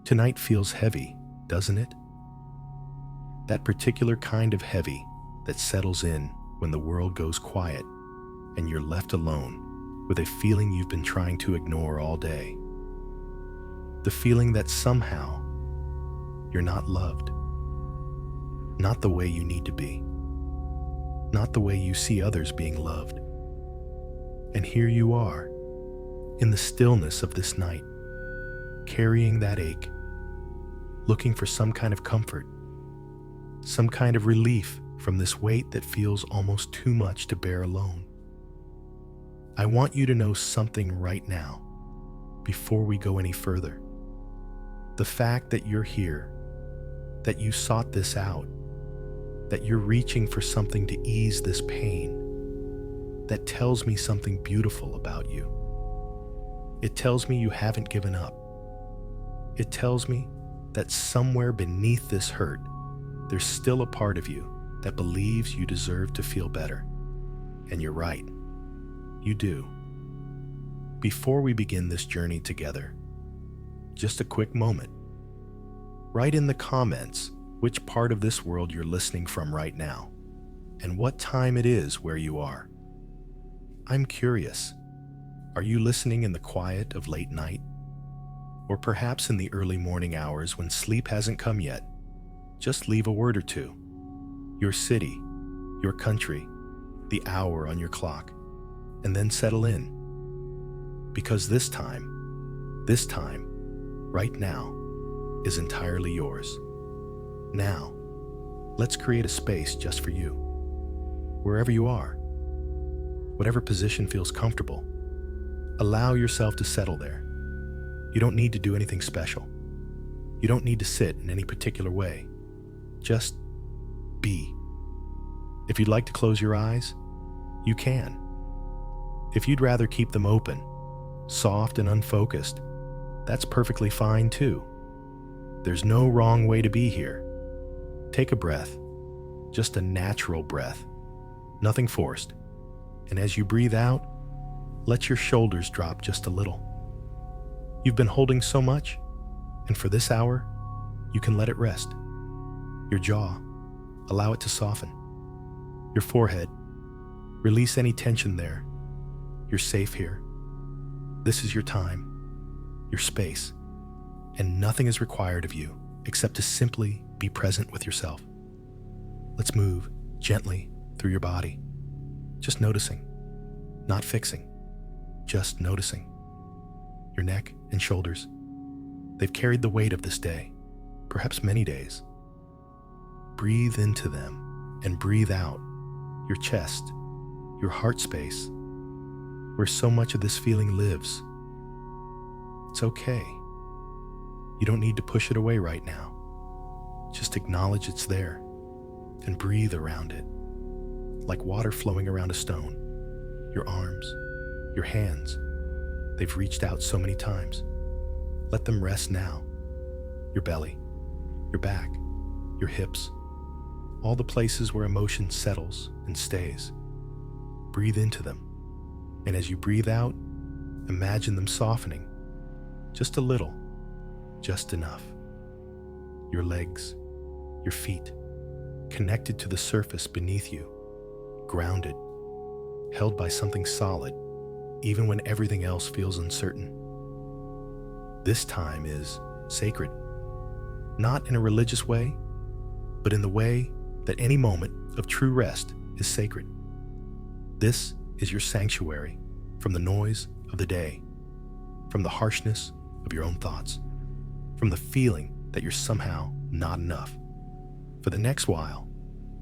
Tonight feels heavy, doesn't it? That particular kind of heavy that settles in when the world goes quiet and you're left alone with a feeling you've been trying to ignore all day. The feeling that somehow you're not loved. Not the way you need to be. Not the way you see others being loved. And here you are, in the stillness of this night, carrying that ache, looking for some kind of comfort, some kind of relief from this weight that feels almost too much to bear alone. I want you to know something right now, before we go any further. The fact that you're here, that you sought this out, that you're reaching for something to ease this pain, that tells me something beautiful about you. It tells me you haven't given up. It tells me that somewhere beneath this hurt, there's still a part of you that believes you deserve to feel better. And you're right. You do. Before we begin this journey together, just a quick moment. Write in the comments which part of this world you're listening from right now, and what time it is where you are. I'm curious. Are you listening in the quiet of late night? Or perhaps in the early morning hours when sleep hasn't come yet? Just leave a word or two. Your city, your country, the hour on your clock, and then settle in. Because this time, right now, is entirely yours. Now, let's create a space just for you. Wherever you are, whatever position feels comfortable, allow yourself to settle there. You don't need to do anything special. You don't need to sit in any particular way. Just be. If you'd like to close your eyes, you can. If you'd rather keep them open, soft and unfocused, that's perfectly fine too. There's no wrong way to be here. Take a breath, just a natural breath, nothing forced. And as you breathe out, let your shoulders drop just a little. You've been holding so much, and for this hour, you can let it rest. Your jaw, allow it to soften. Your forehead, release any tension there. You're safe here. This is your time, your space, and nothing is required of you except to simply be present with yourself. Let's move gently through your body, just noticing, not fixing, just noticing. Your neck and shoulders, they've carried the weight of this day, perhaps many days. Breathe into them and breathe out your chest, your heart space, where so much of this feeling lives. It's okay. You don't need to push it away right now. Just acknowledge it's there and breathe around it, like water flowing around a stone. Your arms, your hands, they've reached out so many times. Let them rest now. Your belly, your back, your hips, all the places where emotion settles and stays. Breathe into them. And as you breathe out, imagine them softening. Just a little, just enough. Your legs, your feet, connected to the surface beneath you, grounded, held by something solid, even when everything else feels uncertain. This time is sacred, not in a religious way, but in the way that any moment of true rest is sacred. This is your sanctuary from the noise of the day, from the harshness of your own thoughts, from the feeling that you're somehow not enough. For the next while,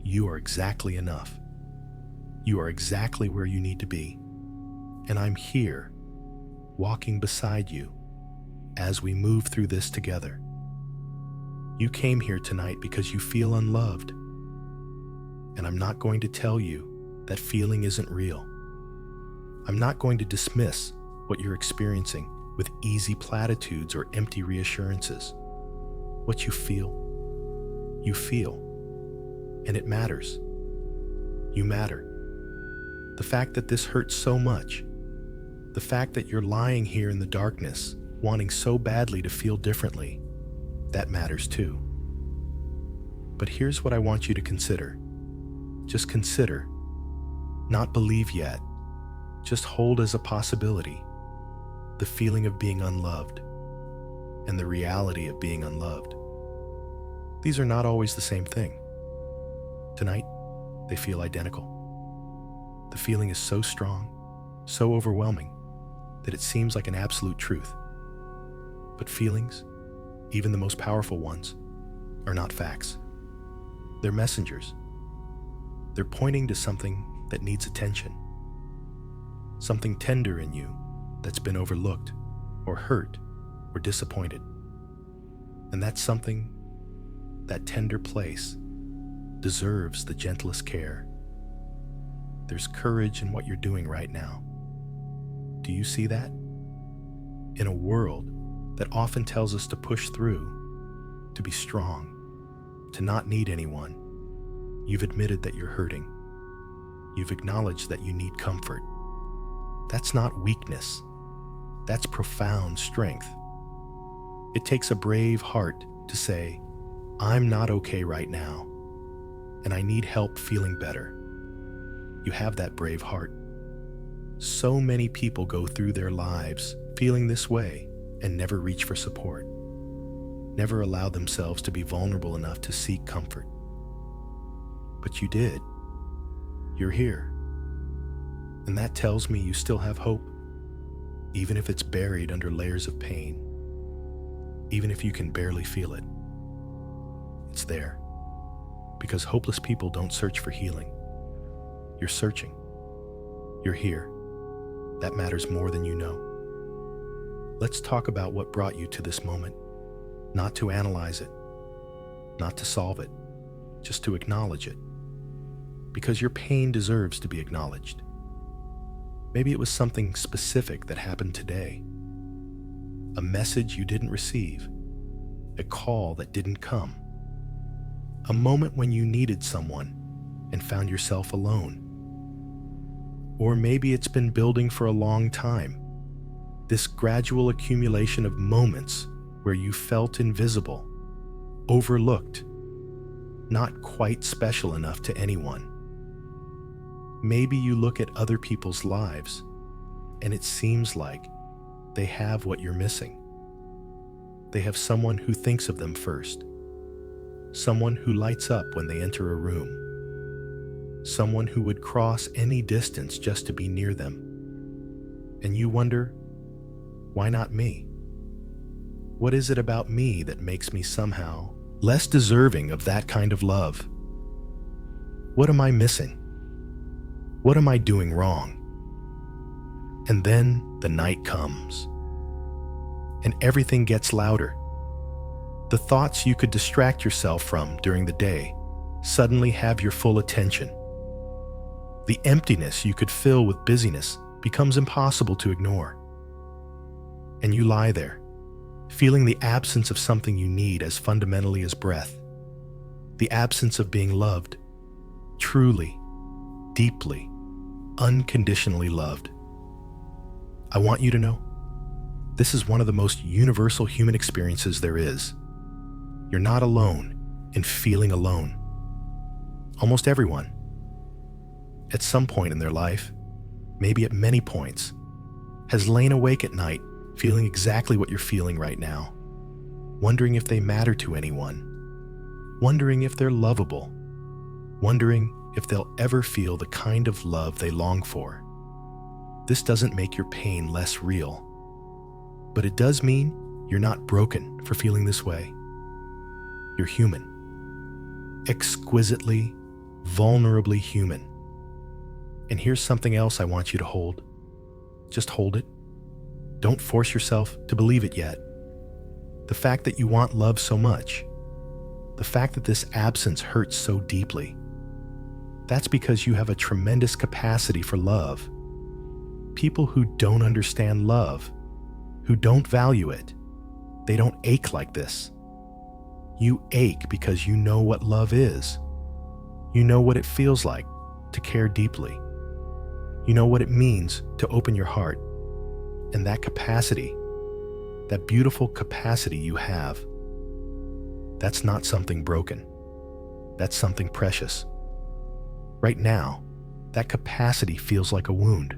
you are exactly enough. You are exactly where you need to be. And I'm here, walking beside you as we move through this together. You came here tonight because you feel unloved. And I'm not going to tell you that feeling isn't real. I'm not going to dismiss what you're experiencing with easy platitudes or empty reassurances. What you feel, and it matters. You matter. The fact that this hurts so much, the fact that you're lying here in the darkness, wanting so badly to feel differently, that matters too. But here's what I want you to consider. Just consider, not believe yet. Just hold as a possibility the feeling of being unloved and the reality of being unloved. These are not always the same thing. Tonight, they feel identical. The feeling is so strong, so overwhelming, that it seems like an absolute truth. But feelings, even the most powerful ones, are not facts. They're messengers. They're pointing to something that needs attention. Something tender in you that's been overlooked or hurt or disappointed. And that something, that tender place, deserves the gentlest care. There's courage in what you're doing right now. Do you see that? In a world that often tells us to push through, to be strong, to not need anyone, you've admitted that you're hurting. You've acknowledged that you need comfort. That's not weakness. That's profound strength. It takes a brave heart to say, I'm not okay right now, and I need help feeling better. You have that brave heart. So many people go through their lives feeling this way and never reach for support, never allow themselves to be vulnerable enough to seek comfort. But you did. You're here. And that tells me you still have hope, even if it's buried under layers of pain, even if you can barely feel it. It's there. Because hopeless people don't search for healing. You're searching. You're here. That matters more than you know. Let's talk about what brought you to this moment. Not to analyze it, not to solve it, just to acknowledge it. Because your pain deserves to be acknowledged. Maybe it was something specific that happened today. A message you didn't receive. A call that didn't come. A moment when you needed someone and found yourself alone. Or maybe it's been building for a long time. This gradual accumulation of moments where you felt invisible, overlooked, not quite special enough to anyone. Maybe you look at other people's lives and it seems like they have what you're missing. They have someone who thinks of them first. Someone who lights up when they enter a room. Someone who would cross any distance just to be near them. And you wonder, why not me? What is it about me that makes me somehow less deserving of that kind of love? What am I missing? What am I doing wrong? And then the night comes, and everything gets louder. The thoughts you could distract yourself from during the day suddenly have your full attention. The emptiness you could fill with busyness becomes impossible to ignore. And you lie there, feeling the absence of something you need as fundamentally as breath. The absence of being loved, truly, deeply, unconditionally loved. I want you to know, this is one of the most universal human experiences there is. You're not alone in feeling alone. Almost everyone, at some point in their life, maybe at many points, has lain awake at night feeling exactly what you're feeling right now, wondering if they matter to anyone, wondering if they're lovable, wondering if they'll ever feel the kind of love they long for. This doesn't make your pain less real, but it does mean you're not broken for feeling this way. You're human, exquisitely, vulnerably human. And here's something else I want you to hold. Just hold it. Don't force yourself to believe it yet. The fact that you want love so much, the fact that this absence hurts so deeply, that's because you have a tremendous capacity for love. People who don't understand love, who don't value it, they don't ache like this. You ache because you know what love is. You know what it feels like to care deeply. You know what it means to open your heart. And that capacity, that beautiful capacity you have, That's not something broken. That's something precious. Right now, that capacity feels like a wound.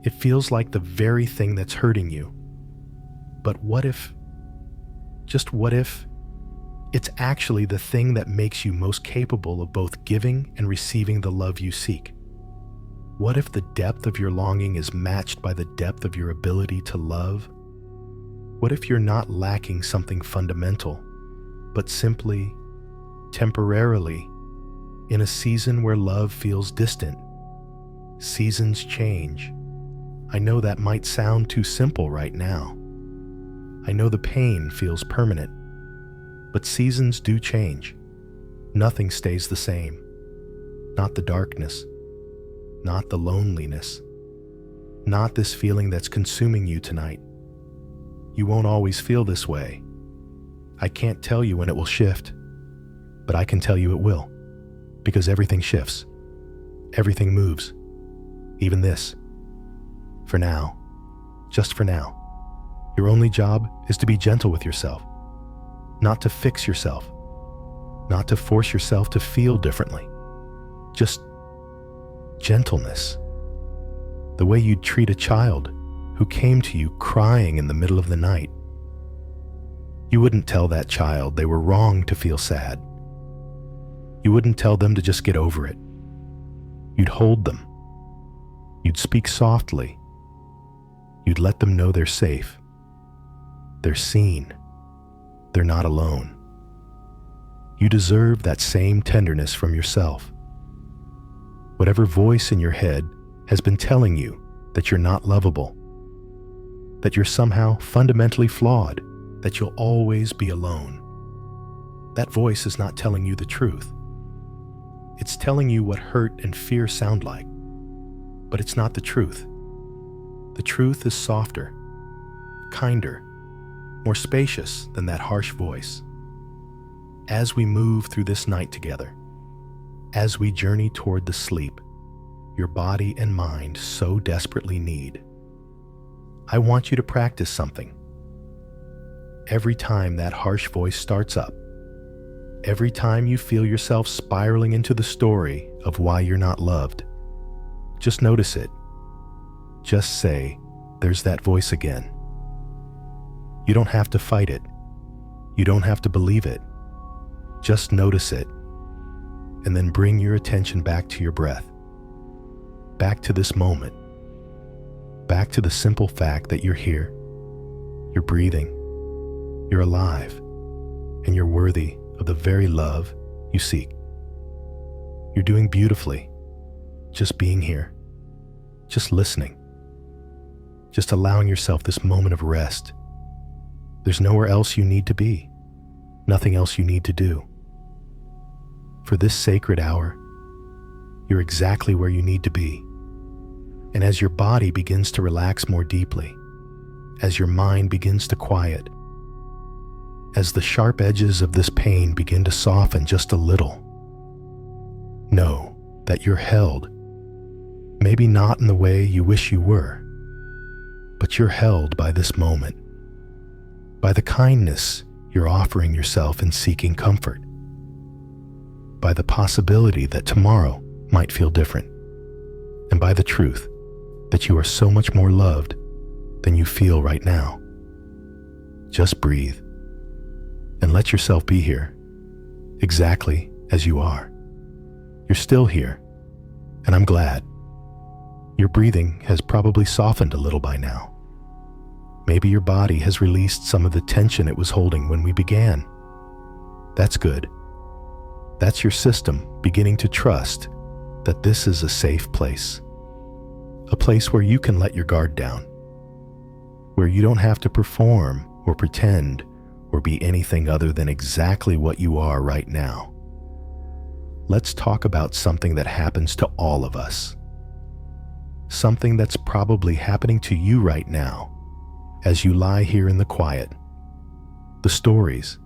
It feels like the very thing that's hurting you. But what if, just what if, it's actually the thing that makes you most capable of both giving and receiving the love you seek? What if the depth of your longing is matched by the depth of your ability to love? What if you're not lacking something fundamental, but simply, temporarily, in a season where love feels distant? Seasons change. I know that might sound too simple right now. I know the pain feels permanent, but seasons do change. Nothing stays the same. Not the darkness, not the loneliness, not this feeling that's consuming you tonight. You won't always feel this way. I can't tell you when it will shift, but I can tell you it will, because everything shifts. Everything moves. Even this. For now. Just for now. Your only job is to be gentle with yourself. Not to fix yourself. Not to force yourself to feel differently. Just gentleness. The way you'd treat a child who came to you crying in the middle of the night. You wouldn't tell that child they were wrong to feel sad. You wouldn't tell them to just get over it. You'd hold them. You'd speak softly. You'd let them know they're safe. They're seen. They're not alone. You deserve that same tenderness from yourself. Whatever voice in your head has been telling you that you're not lovable, that you're somehow fundamentally flawed, that you'll always be alone, that voice is not telling you the truth. It's telling you what hurt and fear sound like, but it's not the truth. The truth is softer, kinder, more spacious than that harsh voice. As we move through this night together, as we journey toward the sleep your body and mind so desperately need, I want you to practice something. Every time that harsh voice starts up, every time you feel yourself spiraling into the story of why you're not loved, just notice it. Just say, "There's that voice again." You don't have to fight it. You don't have to believe it. Just notice it, and then bring your attention back to your breath, back to this moment, back to the simple fact that you're here, you're breathing, you're alive, and you're worthy of the very love you seek. You're doing beautifully, just being here, just listening, just allowing yourself this moment of rest. There's nowhere else you need to be, nothing else you need to do. For this sacred hour, you're exactly where you need to be. And as your body begins to relax more deeply, as your mind begins to quiet, as the sharp edges of this pain begin to soften just a little, know that you're held, maybe not in the way you wish you were, but you're held by this moment, by the kindness you're offering yourself in seeking comfort, by the possibility that tomorrow might feel different, and by the truth that you are so much more loved than you feel right now. Just breathe and let yourself be here, exactly as you are. You're still here, and I'm glad. Your breathing has probably softened a little by now. Maybe your body has released some of the tension it was holding when we began. That's good. That's your system beginning to trust that this is a safe place. A place where you can let your guard down, where you don't have to perform or pretend or be anything other than exactly what you are right now. Let's talk about something that happens to all of us. Something that's probably happening to you right now as you lie here in the quiet. The stories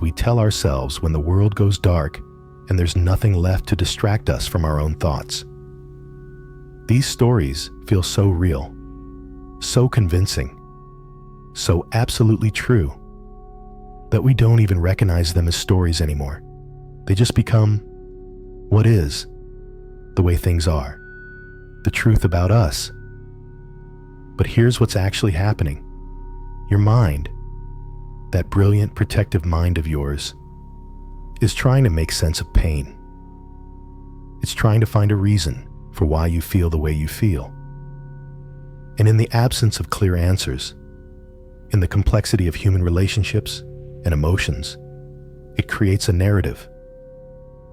we tell ourselves when the world goes dark and there's nothing left to distract us from our own thoughts. These stories feel so real, so convincing, so absolutely true. that we don't even recognize them as stories anymore. They just become what is, the way things are, the truth about us. But here's what's actually happening. Your mind, that brilliant protective mind of yours, is trying to make sense of pain. It's trying to find a reason for why you feel the way you feel. And in the absence of clear answers, in the complexity of human relationships and emotions, it creates a narrative,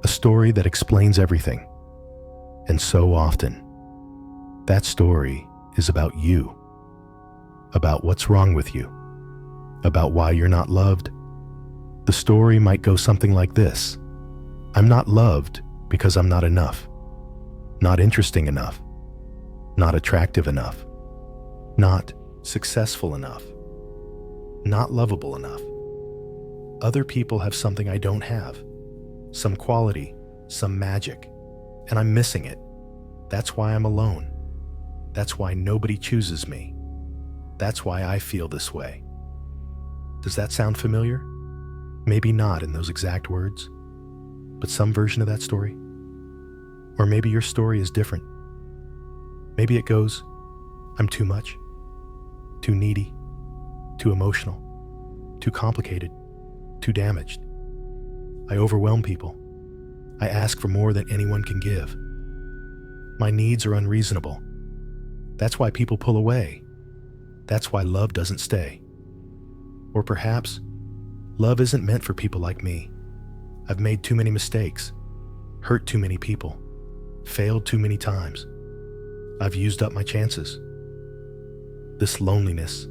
a story that explains everything. And so often, that story is about you, about what's wrong with you, about why you're not loved. The story might go something like this: I'm not loved because I'm not enough, not interesting enough, not attractive enough, not successful enough, not lovable enough. Other people have something I don't have, some quality, some magic, and I'm missing it. That's why I'm alone. That's why nobody chooses me. That's why I feel this way. Does that sound familiar? Maybe not in those exact words, but some version of that story. Or maybe your story is different. Maybe it goes, I'm too much, too needy, too emotional, too complicated, too damaged. I overwhelm people. I ask for more than anyone can give. My needs are unreasonable. That's why people pull away. That's why love doesn't stay. Or perhaps, love isn't meant for people like me. I've made too many mistakes, hurt too many people, failed too many times. I've used up my chances. This loneliness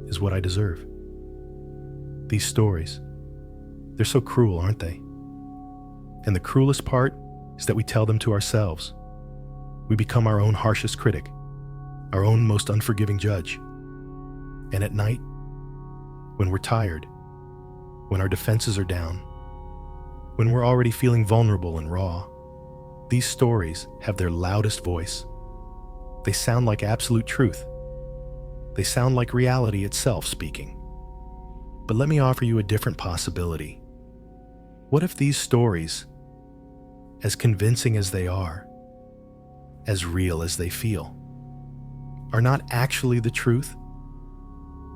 is what I deserve. These stories, they're so cruel, aren't they? And the cruelest part is that we tell them to ourselves. We become our own harshest critic, our own most unforgiving judge. And at night, when we're tired, when our defenses are down, when we're already feeling vulnerable and raw, these stories have their loudest voice. They sound like absolute truth. They sound like reality itself speaking. But let me offer you a different possibility. What if these stories, as convincing as they are, as real as they feel, are not actually the truth?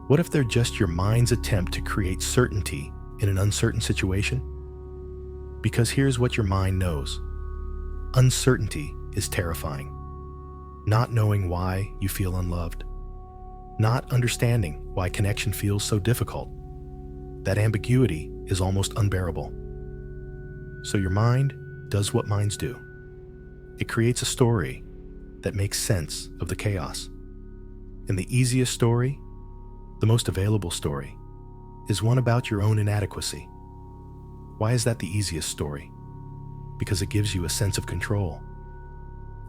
What if they're just your mind's attempt to create certainty in an uncertain situation? Because here's what your mind knows. Uncertainty is terrifying. Not knowing why you feel unloved. Not understanding why connection feels so difficult. That ambiguity is almost unbearable. So your mind does what minds do. It creates a story that makes sense of the chaos. And the easiest story, the most available story, is one about your own inadequacy. Why is that the easiest story? Because it gives you a sense of control.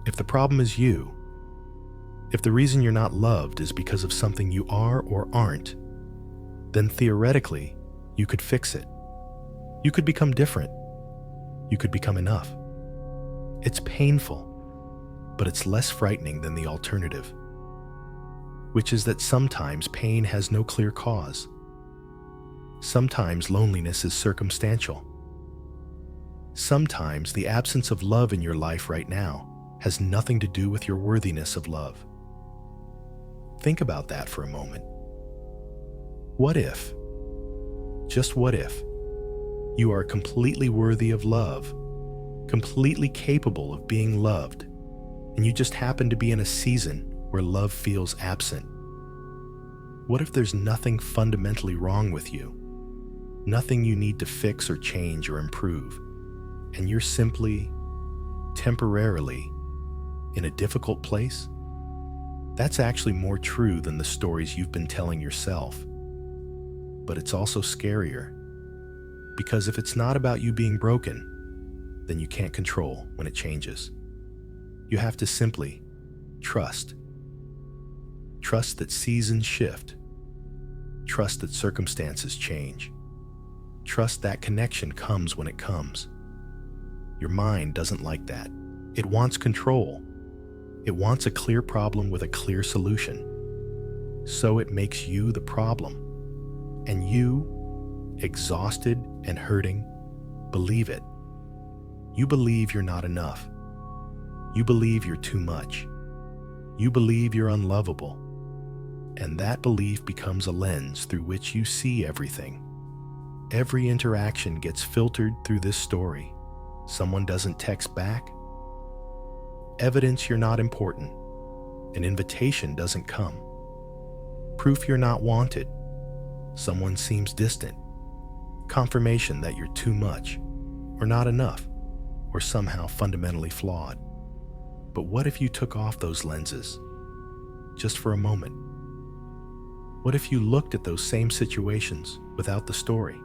If the problem is you, if the reason you're not loved is because of something you are or aren't, then theoretically, you could fix it. You could become different. You could become enough. It's painful, but it's less frightening than the alternative, which is that sometimes pain has no clear cause. Sometimes loneliness is circumstantial. Sometimes the absence of love in your life right now has nothing to do with your worthiness of love. Think about that for a moment. What if, just what if, you are completely worthy of love, completely capable of being loved, and you just happen to be in a season where love feels absent? What if there's nothing fundamentally wrong with you? Nothing you need to fix or change or improve, and you're simply, temporarily, in a difficult place? That's actually more true than the stories you've been telling yourself. But it's also scarier, because if it's not about you being broken, then you can't control when it changes. You have to simply trust. Trust that seasons shift. Trust that circumstances change. Trust that connection comes when it comes. Your mind doesn't like that. It wants control. It wants a clear problem with a clear solution. So it makes you the problem. And you exhausted and hurting, believe it. You believe you're not enough. You believe you're too much. You believe you're unlovable. And that belief becomes a lens through which you see everything. Every interaction gets filtered through this story. Someone doesn't text back. Evidence you're not important. An invitation doesn't come. Proof you're not wanted. Someone seems distant. Confirmation that you're too much, or not enough, or somehow fundamentally flawed. But what if you took off those lenses, just for a moment? What if you looked at those same situations without the story?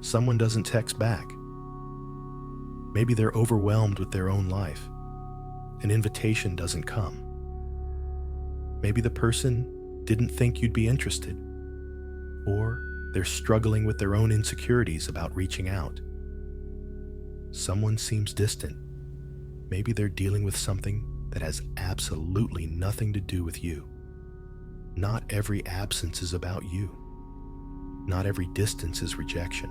Someone doesn't text back. Maybe they're overwhelmed with their own life. An invitation doesn't come. Maybe the person didn't think you'd be interested, or they're struggling with their own insecurities about reaching out. Someone seems distant. Maybe they're dealing with something that has absolutely nothing to do with you. Not every absence is about you. Not every distance is rejection.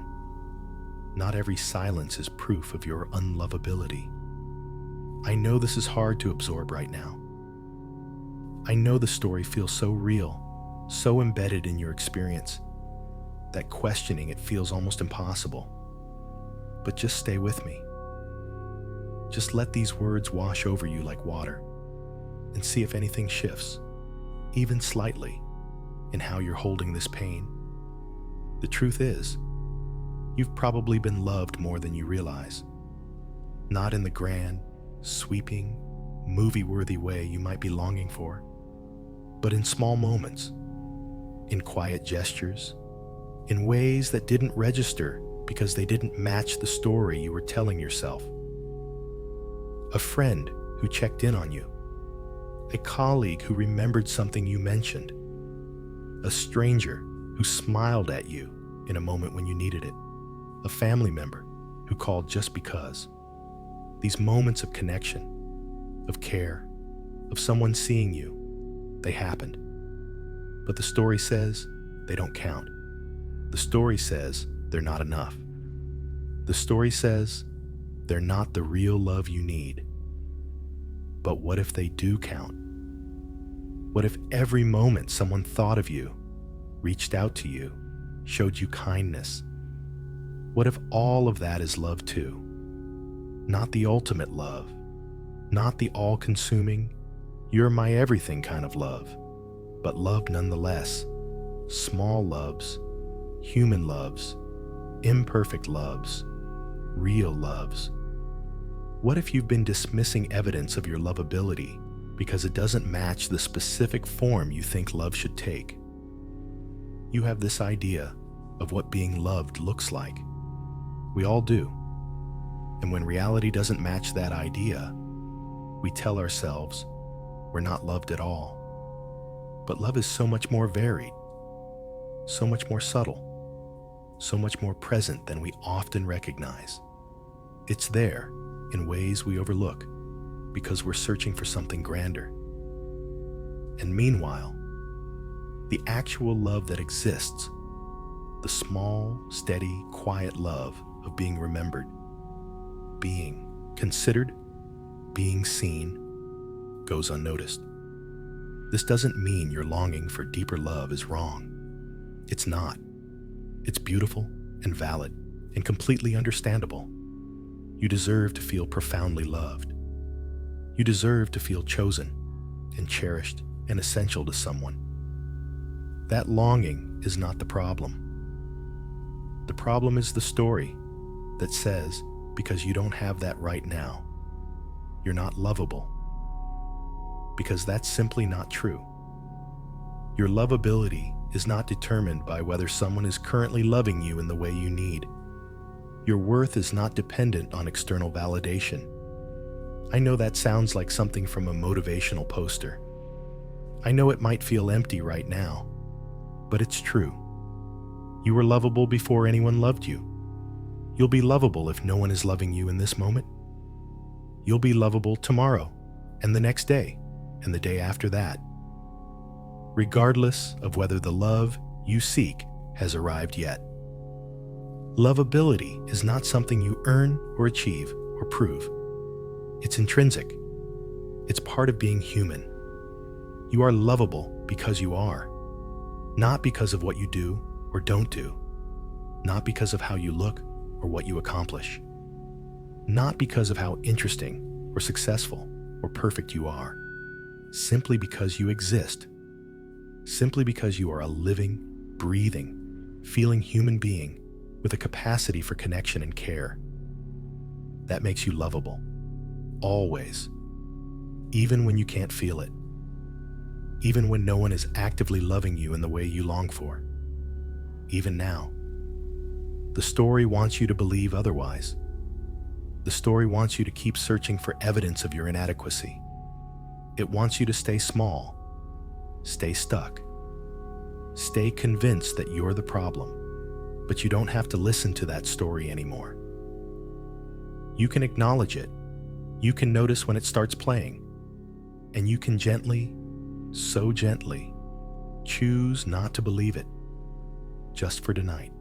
Not every silence is proof of your unlovability. I know this is hard to absorb right now. I know the story feels so real, so embedded in your experience, that questioning it feels almost impossible. But just stay with me. Just let these words wash over you like water, and see if anything shifts, even slightly, in how you're holding this pain. The truth is, you've probably been loved more than you realize. Not in the grand, sweeping, movie-worthy way you might be longing for, but in small moments, in quiet gestures, in ways that didn't register because they didn't match the story you were telling yourself. A friend who checked in on you, a colleague who remembered something you mentioned, a stranger who smiled at you in a moment when you needed it, a family member who called just because. These moments of connection, of care, of someone seeing you, they happened. But the story says they don't count. The story says they're not enough. The story says they're not the real love you need. But what if they do count? What if every moment someone thought of you, reached out to you, showed you kindness? What if all of that is love too? Not the ultimate love, not the all-consuming, you're my everything kind of love, but love nonetheless. Small loves, human loves, imperfect loves, real loves. What if you've been dismissing evidence of your lovability because it doesn't match the specific form you think love should take? You have this idea of what being loved looks like. We all do. And when reality doesn't match that idea, we tell ourselves we're not loved at all. But love is so much more varied, so much more subtle, so much more present than we often recognize. It's there in ways we overlook because we're searching for something grander. And meanwhile, the actual love that exists, the small, steady, quiet love of being remembered, being considered, being seen, goes unnoticed. This doesn't mean your longing for deeper love is wrong. It's not. It's beautiful and valid and completely understandable. You deserve to feel profoundly loved. You deserve to feel chosen and cherished and essential to someone. That longing is not the problem. The problem is the story that says, because you don't have that right now, you're not lovable. Because that's simply not true. Your lovability is not determined by whether someone is currently loving you in the way you need. Your worth is not dependent on external validation. I know that sounds like something from a motivational poster. I know it might feel empty right now, but it's true. You were lovable before anyone loved you. You'll be lovable if no one is loving you in this moment. You'll be lovable tomorrow, and the next day, and the day after that. Regardless of whether the love you seek has arrived yet. Lovability is not something you earn or achieve or prove. It's intrinsic. It's part of being human. You are lovable because you are, not because of what you do or don't do, not because of how you look or what you accomplish, not because of how interesting or successful or perfect you are, simply because you exist, simply because you are a living, breathing, feeling human being with a capacity for connection and care. That makes you lovable, always, even when you can't feel it, even when no one is actively loving you in the way you long for, even now. The story wants you to believe otherwise. The story wants you to keep searching for evidence of your inadequacy. It wants you to stay small, stay stuck, stay convinced that you're the problem, but you don't have to listen to that story anymore. You can acknowledge it. You can notice when it starts playing, and you can gently, so gently, choose not to believe it, just for tonight,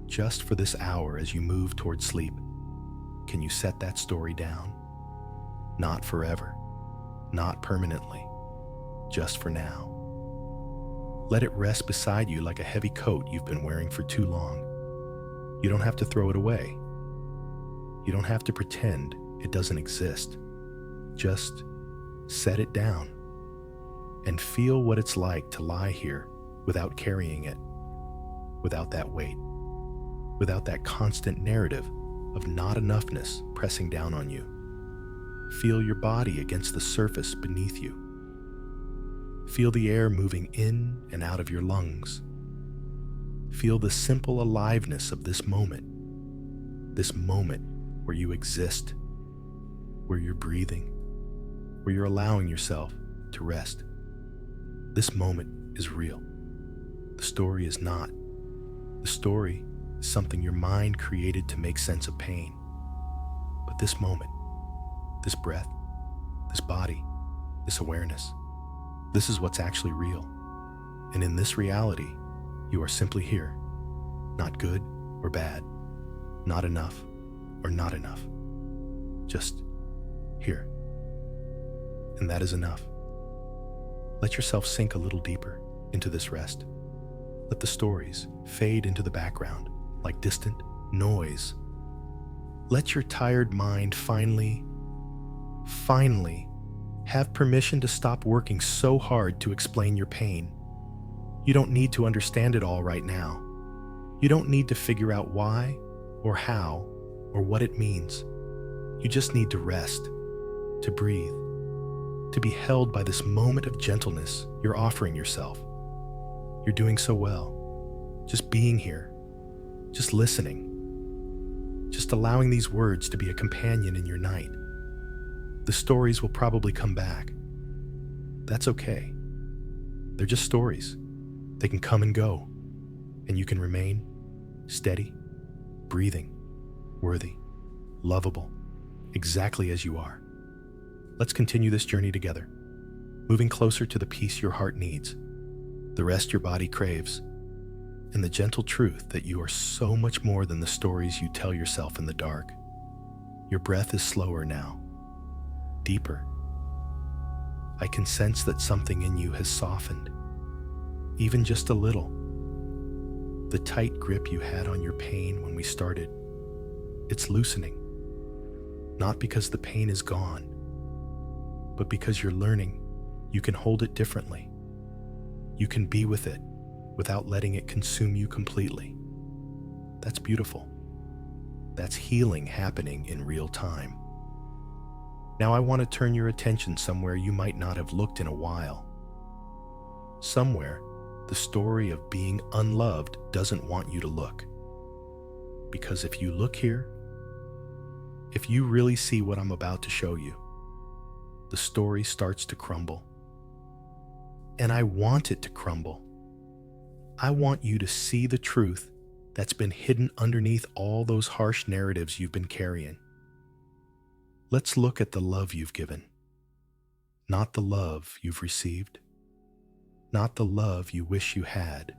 just for this hour as you move towards sleep. Can you set that story down? Not forever, not permanently, just for now. Let it rest beside you like a heavy coat you've been wearing for too long. You don't have to throw it away. You don't have to pretend it doesn't exist. Just set it down and feel what it's like to lie here without carrying it, without that weight, without that constant narrative of not enoughness pressing down on you. Feel your body against the surface beneath you. Feel the air moving in and out of your lungs. Feel the simple aliveness of this moment where you exist, where you're breathing, where you're allowing yourself to rest. This moment is real. The story is not. The story is something your mind created to make sense of pain. But this moment, this breath, this body, this awareness, this is what's actually real. And in this reality, you are simply here. Not good or bad, not enough or not enough. Just here. And that is enough. Let yourself sink a little deeper into this rest. Let the stories fade into the background like distant noise. Let your tired mind finally have permission to stop working so hard to explain your pain. You don't need to understand it all right now. You don't need to figure out why or how or what it means. You just need to rest, to breathe, to be held by this moment of gentleness you're offering yourself. You're doing so well. Just being here, just listening, just allowing these words to be a companion in your night. The stories will probably come back. That's okay. They're just stories. They can come and go, and you can remain steady, breathing, worthy, lovable, exactly as you are. Let's continue this journey together, moving closer to the peace your heart needs, the rest your body craves, and the gentle truth that you are so much more than the stories you tell yourself in the dark. Your breath is slower now, deeper. I can sense that something in you has softened, even just a little. The tight grip you had on your pain when we started, it's loosening. Not because the pain is gone, but because you're learning you can hold it differently. You can be with it without letting it consume you completely. That's beautiful. That's healing happening in real time. Now I want to turn your attention somewhere you might not have looked in a while. Somewhere the story of being unloved doesn't want you to look. Because if you look here, if you really see what I'm about to show you, the story starts to crumble. And I want it to crumble. I want you to see the truth that's been hidden underneath all those harsh narratives you've been carrying. Let's look at the love you've given, not the love you've received, not the love you wish you had,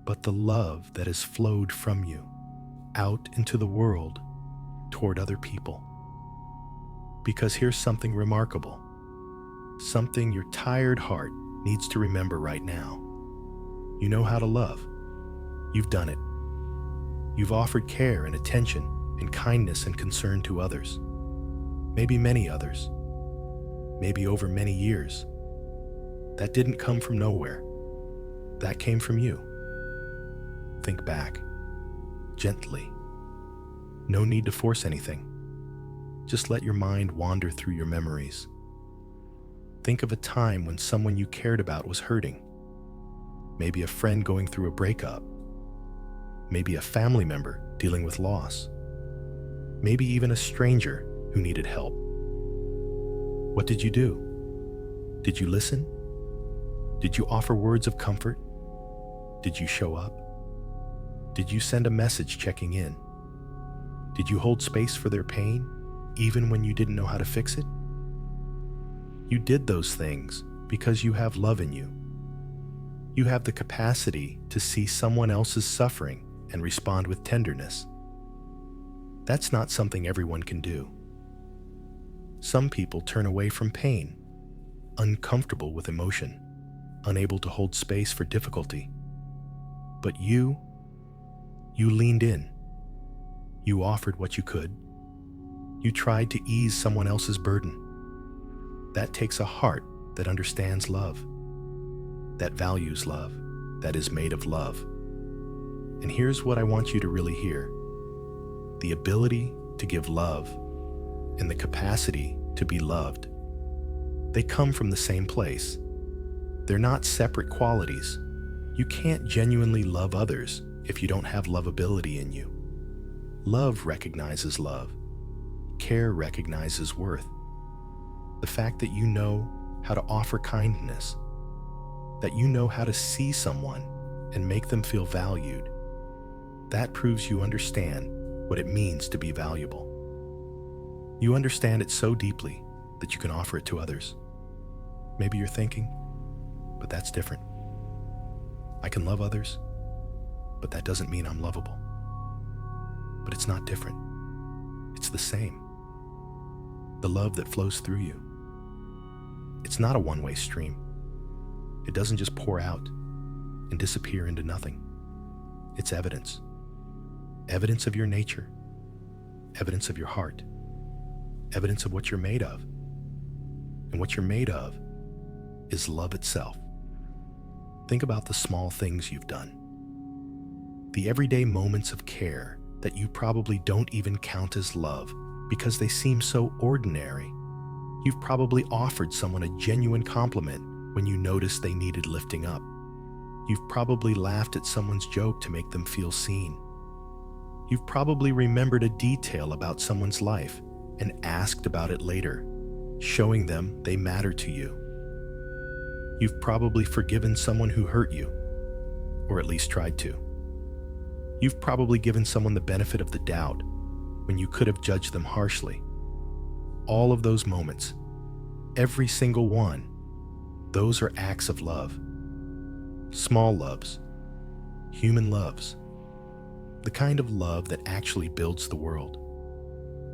but the love that has flowed from you, out into the world toward other people. Because here's something remarkable, something your tired heart needs to remember right now. You know how to love. You've done it. You've offered care and attention and kindness and concern to others. Maybe many others. Maybe over many years. That didn't come from nowhere. That came from you. Think back. Gently. No need to force anything. Just let your mind wander through your memories. Think of a time when someone you cared about was hurting. Maybe a friend going through a breakup. Maybe a family member dealing with loss. Maybe even a stranger who needed help. What did you do? Did you listen? Did you offer words of comfort? Did you show up? Did you send a message checking in? Did you hold space for their pain, even when you didn't know how to fix it? You did those things because you have love in you. You have the capacity to see someone else's suffering and respond with tenderness. That's not something everyone can do. Some people turn away from pain, uncomfortable with emotion, unable to hold space for difficulty. But you leaned in. You offered what you could. You tried to ease someone else's burden. That takes a heart that understands love, that values love, that is made of love. And here's what I want you to really hear. The ability to give love and the capacity to be loved, they come from the same place. They're not separate qualities. You can't genuinely love others if you don't have lovability in you. Love recognizes love. Care recognizes worth. The fact that you know how to offer kindness, that you know how to see someone and make them feel valued, that proves you understand what it means to be valuable. You understand it so deeply that you can offer it to others. Maybe you're thinking, but that's different. I can love others, but that doesn't mean I'm lovable. But it's not different. It's the same. The love that flows through you. It's not a one-way stream. It doesn't just pour out and disappear into nothing. It's evidence. Evidence of your nature. Evidence of your heart. Evidence of what you're made of. And what you're made of is love itself. Think about the small things you've done. The everyday moments of care that you probably don't even count as love because they seem so ordinary. You've probably offered someone a genuine compliment when you noticed they needed lifting up. You've probably laughed at someone's joke to make them feel seen. You've probably remembered a detail about someone's life and asked about it later, showing them they matter to you. You've probably forgiven someone who hurt you, or at least tried to. You've probably given someone the benefit of the doubt when you could have judged them harshly. All of those moments, every single one, those are acts of love. Small loves, human loves, the kind of love that actually builds the world.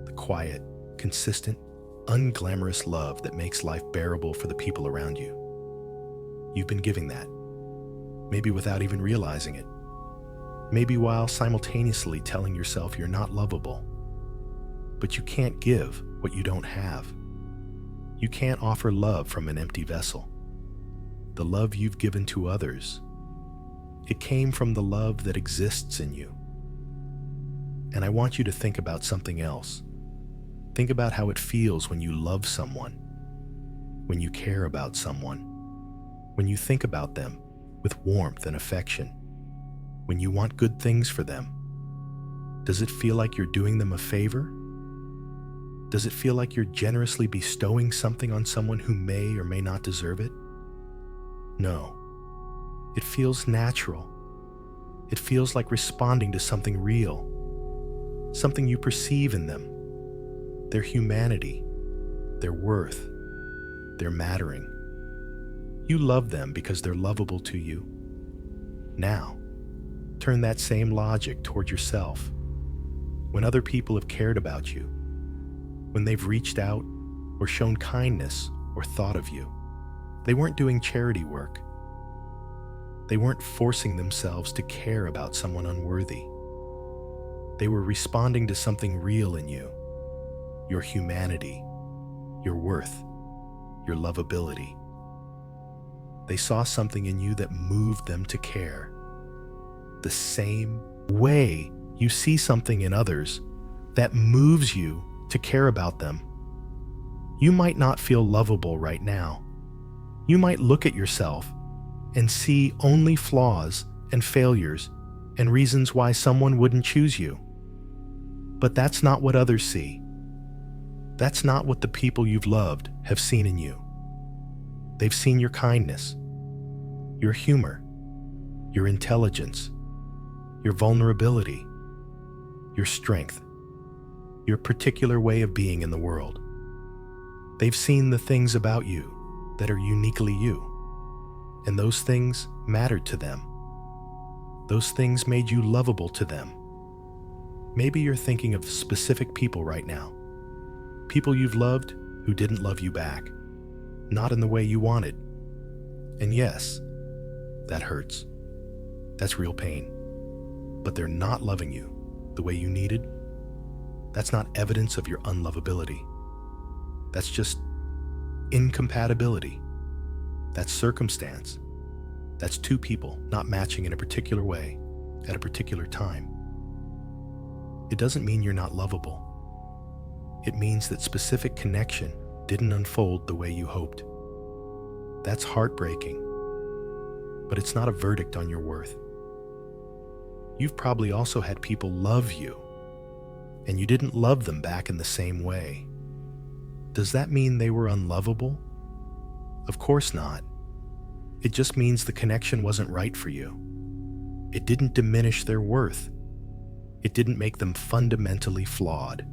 The quiet, consistent, unglamorous love that makes life bearable for the people around you. You've been giving that, maybe without even realizing it. Maybe while simultaneously telling yourself you're not lovable. But you can't give what you don't have. You can't offer love from an empty vessel. The love you've given to others, it came from the love that exists in you. And I want you to think about something else. Think about how it feels when you love someone, when you care about someone, when you think about them with warmth and affection, when you want good things for them. Does it feel like you're doing them a favor? Does it feel like you're generously bestowing something on someone who may or may not deserve it? No. It feels natural. It feels like responding to something real, something you perceive in them, their humanity, their worth, their mattering. You love them because they're lovable to you. Now, turn that same logic toward yourself. when other people have cared about you, when they've reached out or shown kindness or thought of you. They weren't doing charity work. They weren't forcing themselves to care about someone unworthy. They were responding to something real in you, your humanity, your worth, your lovability. They saw something in you that moved them to care. The same way you see something in others that moves you to care about them. You might not feel lovable right now. You might look at yourself and see only flaws and failures and reasons why someone wouldn't choose you. But that's not what others see. That's not what the people you've loved have seen in you. They've seen your kindness, your humor, your intelligence, your vulnerability, your strength, your particular way of being in the world. They've seen the things about you that are uniquely you, and those things mattered to them. Those things made you lovable to them. Maybe you're thinking of specific people right now. People you've loved who didn't love you back, not in the way you wanted. And yes, that hurts. That's real pain. But they're not loving you the way you needed. That's not evidence of your unlovability. That's just incompatibility. That's circumstance. That's two people not matching in a particular way at a particular time. It doesn't mean you're not lovable. It means that specific connection didn't unfold the way you hoped. That's heartbreaking, but it's not a verdict on your worth. You've probably also had people love you, and you didn't love them back in the same way. Does that mean they were unlovable? Of course not. It just means the connection wasn't right for you. It didn't diminish their worth. It didn't make them fundamentally flawed.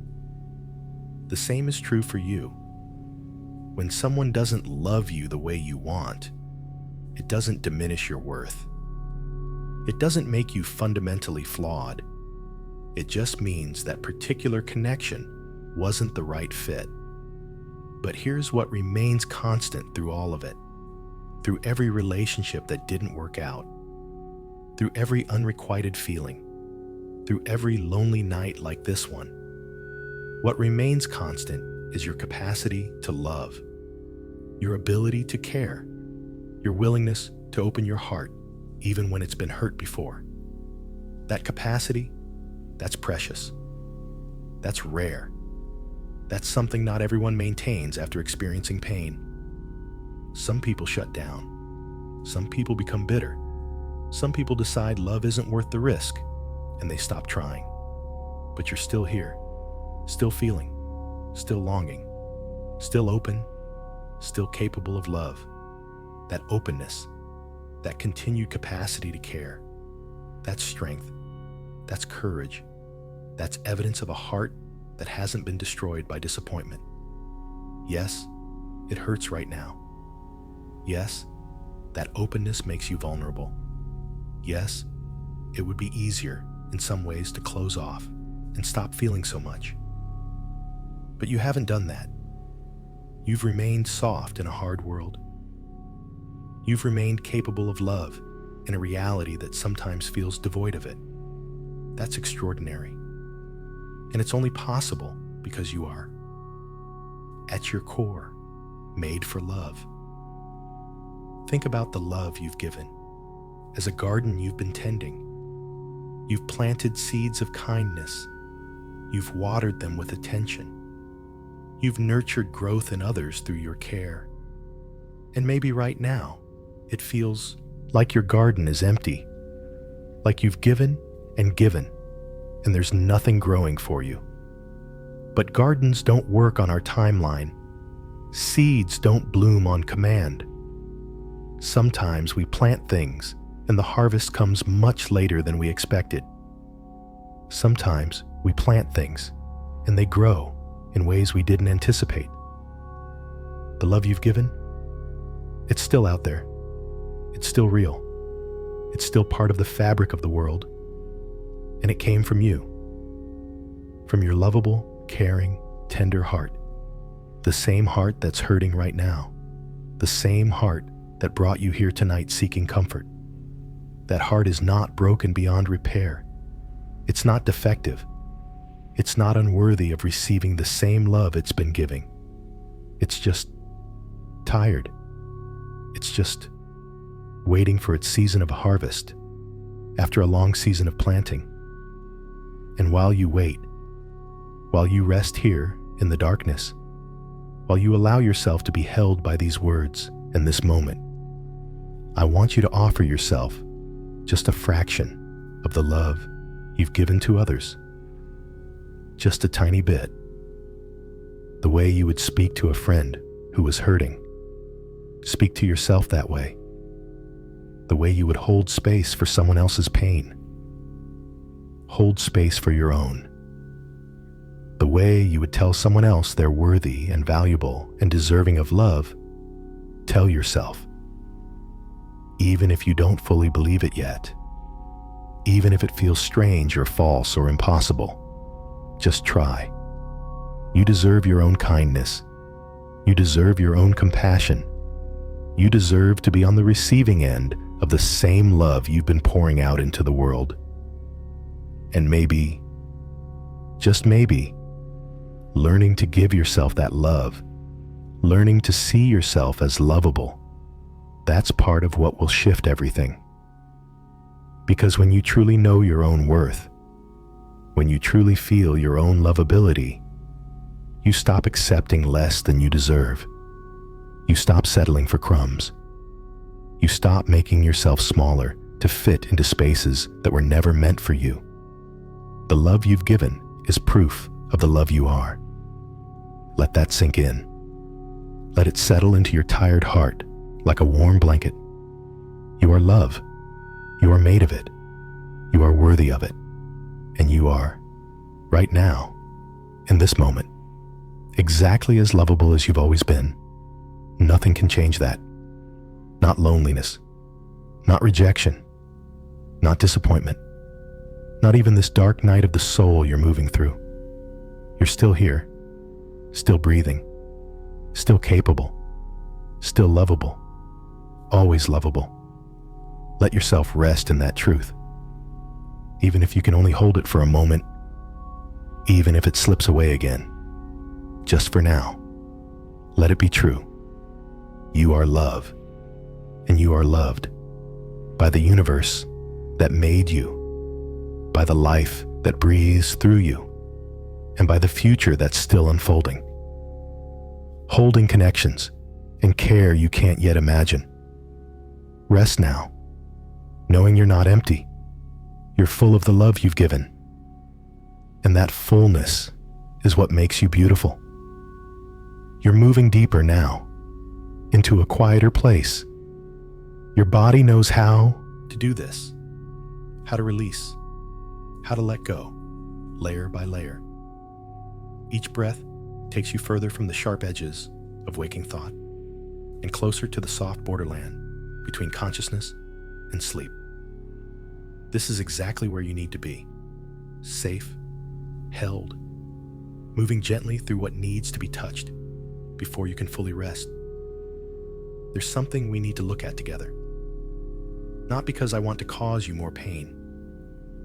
The same is true for you. When someone doesn't love you the way you want, it doesn't diminish your worth. It doesn't make you fundamentally flawed. It just means that particular connection wasn't the right fit. But here's what remains constant through all of it. Through every relationship that didn't work out. Through every unrequited feeling. Through every lonely night like this one. What remains constant is your capacity to love. Your ability to care. Your willingness to open your heart even when it's been hurt before. That capacity, that's precious. That's rare. That's something not everyone maintains after experiencing pain. Some people shut down. Some people become bitter. Some people decide love isn't worth the risk, and they stop trying. But you're still here, still feeling, still longing, still open, still capable of love. That openness, that continued capacity to care, that's strength, that's courage, that's evidence of a heart that hasn't been destroyed by disappointment. Yes, it hurts right now. Yes, that openness makes you vulnerable. Yes, it would be easier in some ways to close off and stop feeling so much. But you haven't done that. You've remained soft in a hard world. You've remained capable of love in a reality that sometimes feels devoid of it. That's extraordinary. And it's only possible because you are, at your core, made for love. Think about the love you've given. As a garden you've been tending. You've planted seeds of kindness. You've watered them with attention. You've nurtured growth in others through your care. And maybe right now, it feels like your garden is empty. Like you've given, and there's nothing growing for you. But gardens don't work on our timeline. Seeds don't bloom on command. Sometimes we plant things, and the harvest comes much later than we expected. Sometimes we plant things, and they grow in ways we didn't anticipate. The love you've given, it's still out there. It's still real. It's still part of the fabric of the world. And it came from you. from your lovable, caring, tender heart. The same heart that's hurting right now. The same heart that brought you here tonight seeking comfort. That heart is not broken beyond repair. It's not defective. It's not unworthy of receiving the same love it's been giving. It's just tired. It's just waiting for its season of harvest after a long season of planting. And while you wait, while you rest here in the darkness, while you allow yourself to be held by these words in this moment, I want you to offer yourself just a fraction of the love you've given to others. Just a tiny bit. The way you would speak to a friend who was hurting. Speak to yourself that way. The way you would hold space for someone else's pain. Hold space for your own. The way you would tell someone else they're worthy and valuable and deserving of love, tell yourself. Even if you don't fully believe it yet, even if it feels strange or false or impossible, just try. You deserve your own kindness. You deserve your own compassion. You deserve to be on the receiving end of the same love you've been pouring out into the world. And maybe, just maybe, learning to give yourself that love, learning to see yourself as lovable, that's part of what will shift everything. Because when you truly know your own worth, when you truly feel your own lovability, you stop accepting less than you deserve. You stop settling for crumbs. You stop making yourself smaller to fit into spaces that were never meant for you. The love you've given is proof of the love you are. Let that sink in. Let it settle into your tired heart like a warm blanket. You are love. You are made of it. You are worthy of it. And you are, right now, in this moment, exactly as lovable as you've always been. Nothing can change that. Not loneliness, not rejection, not disappointment, not even this dark night of the soul you're moving through. You're still here, still breathing, still capable, still lovable, always lovable. Let yourself rest in that truth. Even if you can only hold it for a moment, even if it slips away again, just for now, let it be true. You are love, and you are loved by the universe that made you, by the life that breathes through you, and by the future that's still unfolding. Holding connections and care you can't yet imagine. Rest now, knowing you're not empty. You're full of the love you've given. And that fullness is what makes you beautiful. You're moving deeper now, into a quieter place. Your body knows how to do this, how to release, how to let go, layer by layer. Each breath takes you further from the sharp edges of waking thought and closer to the soft borderland between consciousness and sleep. This is exactly where you need to be, safe, held, moving gently through what needs to be touched before you can fully rest. There's something we need to look at together. Not because I want to cause you more pain,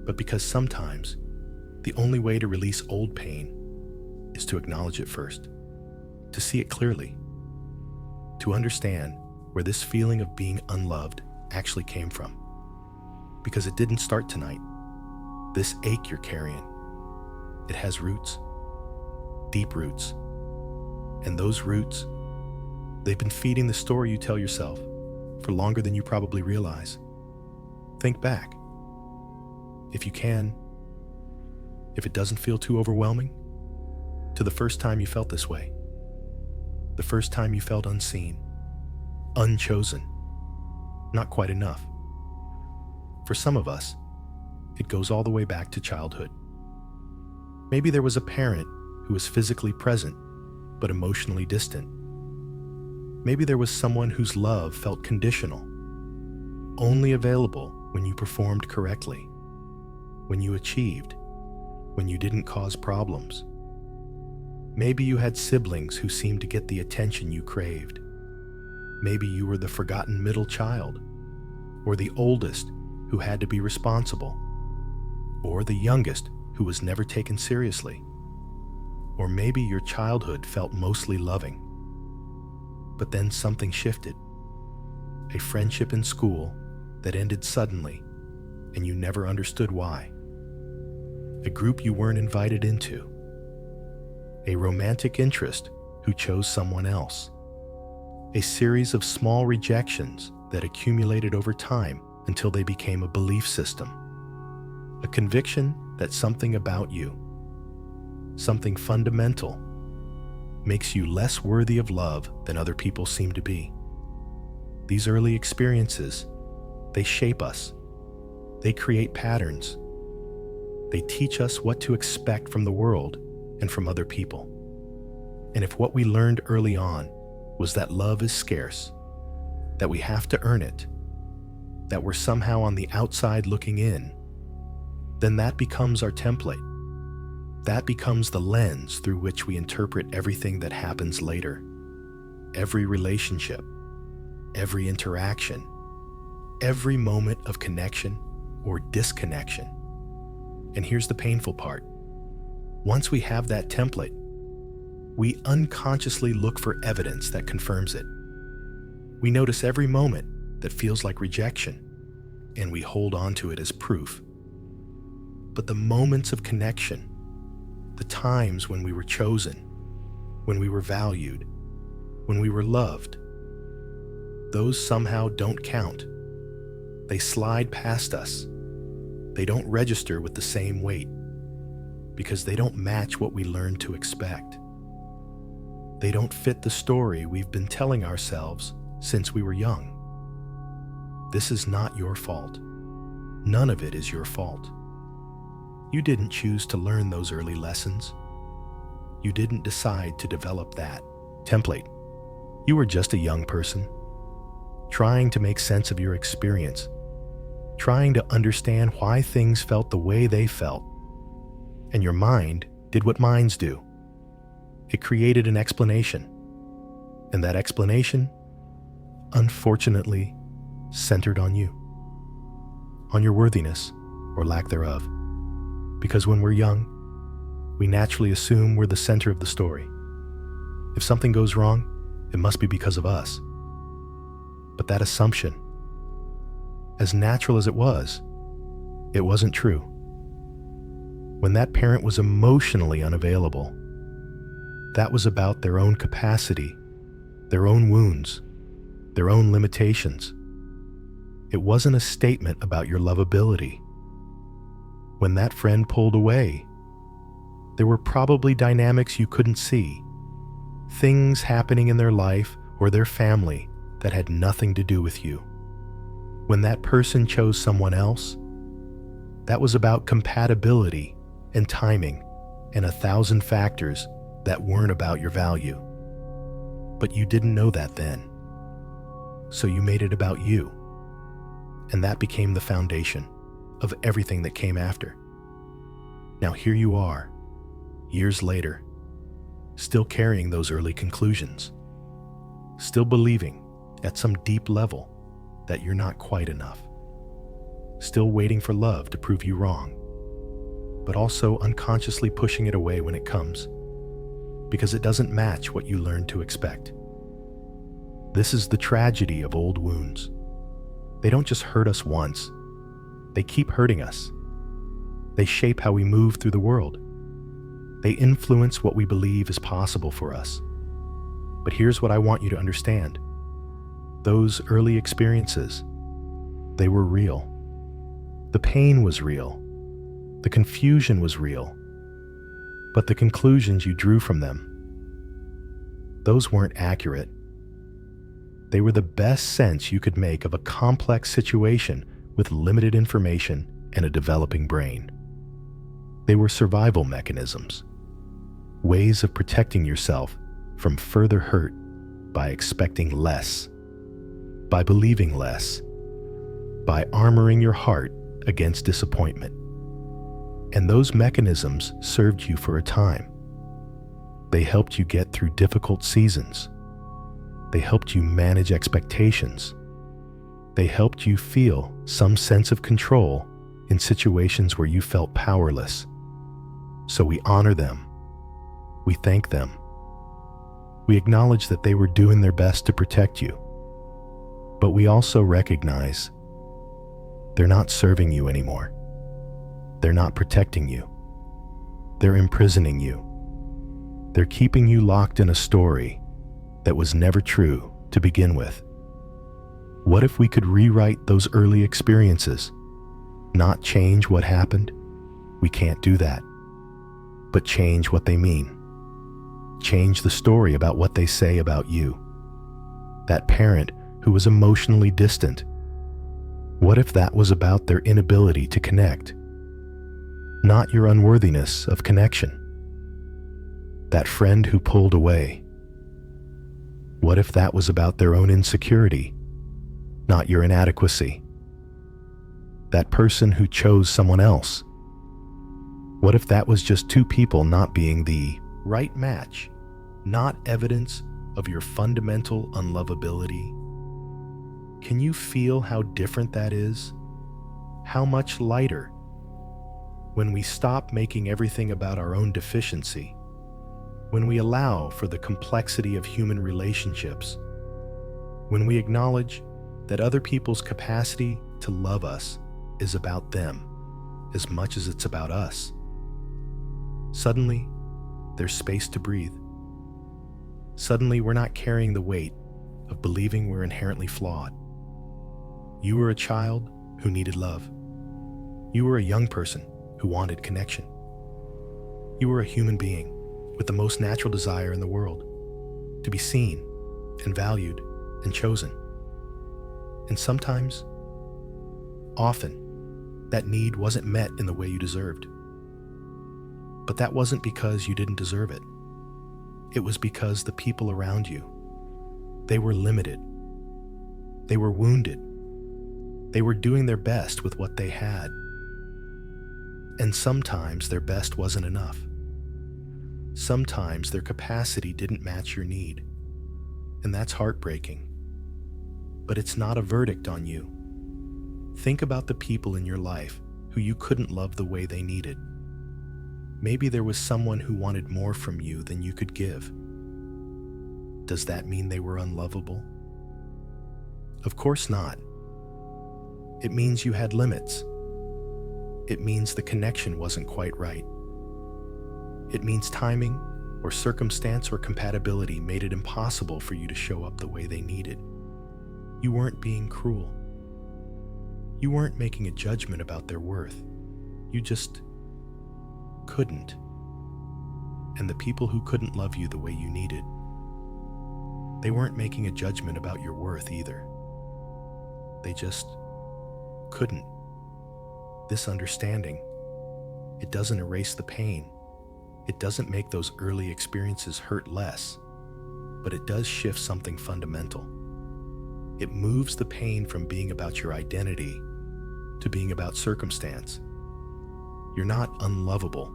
but because sometimes the only way to release old pain is to acknowledge it first, to see it clearly, to understand where this feeling of being unloved actually came from. Because it didn't start tonight. This ache you're carrying, it has roots, deep roots. And those roots, they've been feeding the story you tell yourself for longer than you probably realize. Think back. If you can, if it doesn't feel too overwhelming, to the first time you felt this way. The first time you felt unseen, unchosen, not quite enough. For some of us, it goes all the way back to childhood. Maybe there was a parent who was physically present, but emotionally distant. Maybe there was someone whose love felt conditional, only available when you performed correctly, when you achieved, when you didn't cause problems. Maybe you had siblings who seemed to get the attention you craved. Maybe you were the forgotten middle child, or the oldest who had to be responsible, or the youngest who was never taken seriously. Or maybe your childhood felt mostly loving. But then something shifted. A friendship in school that ended suddenly, and you never understood why. A group you weren't invited into. A romantic interest who chose someone else. A series of small rejections that accumulated over time until they became a belief system. A conviction that something about you, something fundamental, makes you less worthy of love than other people seem to be. These early experiences, they shape us. They create patterns. They teach us what to expect from the world and from other people. And if what we learned early on was that love is scarce, that we have to earn it, that we're somehow on the outside looking in, then that becomes our template. That becomes the lens through which we interpret everything that happens later. Every relationship, every interaction, every moment of connection or disconnection. And here's the painful part. Once we have that template, we unconsciously look for evidence that confirms it. We notice every moment that feels like rejection, and we hold on to it as proof. But the moments of connection, the times when we were chosen, when we were valued, when we were loved, those somehow don't count. They slide past us. They don't register with the same weight because they don't match what we learned to expect. They don't fit the story we've been telling ourselves since we were young. This is not your fault. None of it is your fault. You didn't choose to learn those early lessons. You didn't decide to develop that template. You were just a young person, trying to make sense of your experience, trying to understand why things felt the way they felt. And your mind did what minds do. It created an explanation. And that explanation, unfortunately, centered on you, on your worthiness or lack thereof. Because when we're young, we naturally assume we're the center of the story. If something goes wrong, it must be because of us. But that assumption, as natural as it wasn't true. When that parent was emotionally unavailable, that was about their own capacity, their own wounds, their own limitations. It wasn't a statement about your lovability. When that friend pulled away, there were probably dynamics you couldn't see, things happening in their life or their family that had nothing to do with you. When that person chose someone else, that was about compatibility and timing and 1,000 factors that weren't about your value. But you didn't know that then. So you made it about you. And that became the foundation of everything that came after. Now here you are, years later, still carrying those early conclusions, still believing at some deep level that you're not quite enough, still waiting for love to prove you wrong, but also unconsciously pushing it away when it comes, because it doesn't match what you learned to expect. This is the tragedy of old wounds. They don't just hurt us once, they keep hurting us. They shape how we move through the world. They influence what we believe is possible for us. But here's what I want you to understand. Those early experiences, they were real. The pain was real. The confusion was real. But the conclusions you drew from them, those weren't accurate. They were the best sense you could make of a complex situation with limited information and a developing brain. They were survival mechanisms, ways of protecting yourself from further hurt by expecting less, by believing less, by armoring your heart against disappointment. And those mechanisms served you for a time. They helped you get through difficult seasons. They helped you manage expectations. They helped you feel some sense of control in situations where you felt powerless. So we honor them. We thank them. We acknowledge that they were doing their best to protect you. But we also recognize they're not serving you anymore. They're not protecting you. They're imprisoning you. They're keeping you locked in a story that was never true to begin with. What if we could rewrite those early experiences? Not change what happened? We can't do that. But change what they mean. Change the story about what they say about you. That parent who was emotionally distant. What if that was about their inability to connect? Not your unworthiness of connection. That friend who pulled away. What if that was about their own insecurity, not your inadequacy? That person who chose someone else. What if that was just two people not being the right match, not evidence of your fundamental unlovability? Can you feel how different that is? How much lighter when we stop making everything about our own deficiency, when we allow for the complexity of human relationships, when we acknowledge that other people's capacity to love us is about them as much as it's about us. Suddenly, there's space to breathe. Suddenly, we're not carrying the weight of believing we're inherently flawed. You were a child who needed love. You were a young person who wanted connection. You were a human being with the most natural desire in the world, to be seen and valued and chosen. And sometimes, often, that need wasn't met in the way you deserved. But that wasn't because you didn't deserve it. It was because the people around you, they were limited. They were wounded. They were doing their best with what they had. And sometimes their best wasn't enough. Sometimes their capacity didn't match your need. And that's heartbreaking. But it's not a verdict on you. Think about the people in your life who you couldn't love the way they needed. Maybe there was someone who wanted more from you than you could give. Does that mean they were unlovable? Of course not. It means you had limits. It means the connection wasn't quite right. It means timing or circumstance or compatibility made it impossible for you to show up the way they needed. You weren't being cruel. You weren't making a judgment about their worth. You just couldn't. And the people who couldn't love you the way you needed, they weren't making a judgment about your worth either. They just couldn't. This understanding, it doesn't erase the pain. It doesn't make those early experiences hurt less, but it does shift something fundamental. It moves the pain from being about your identity to being about circumstance. You're not unlovable.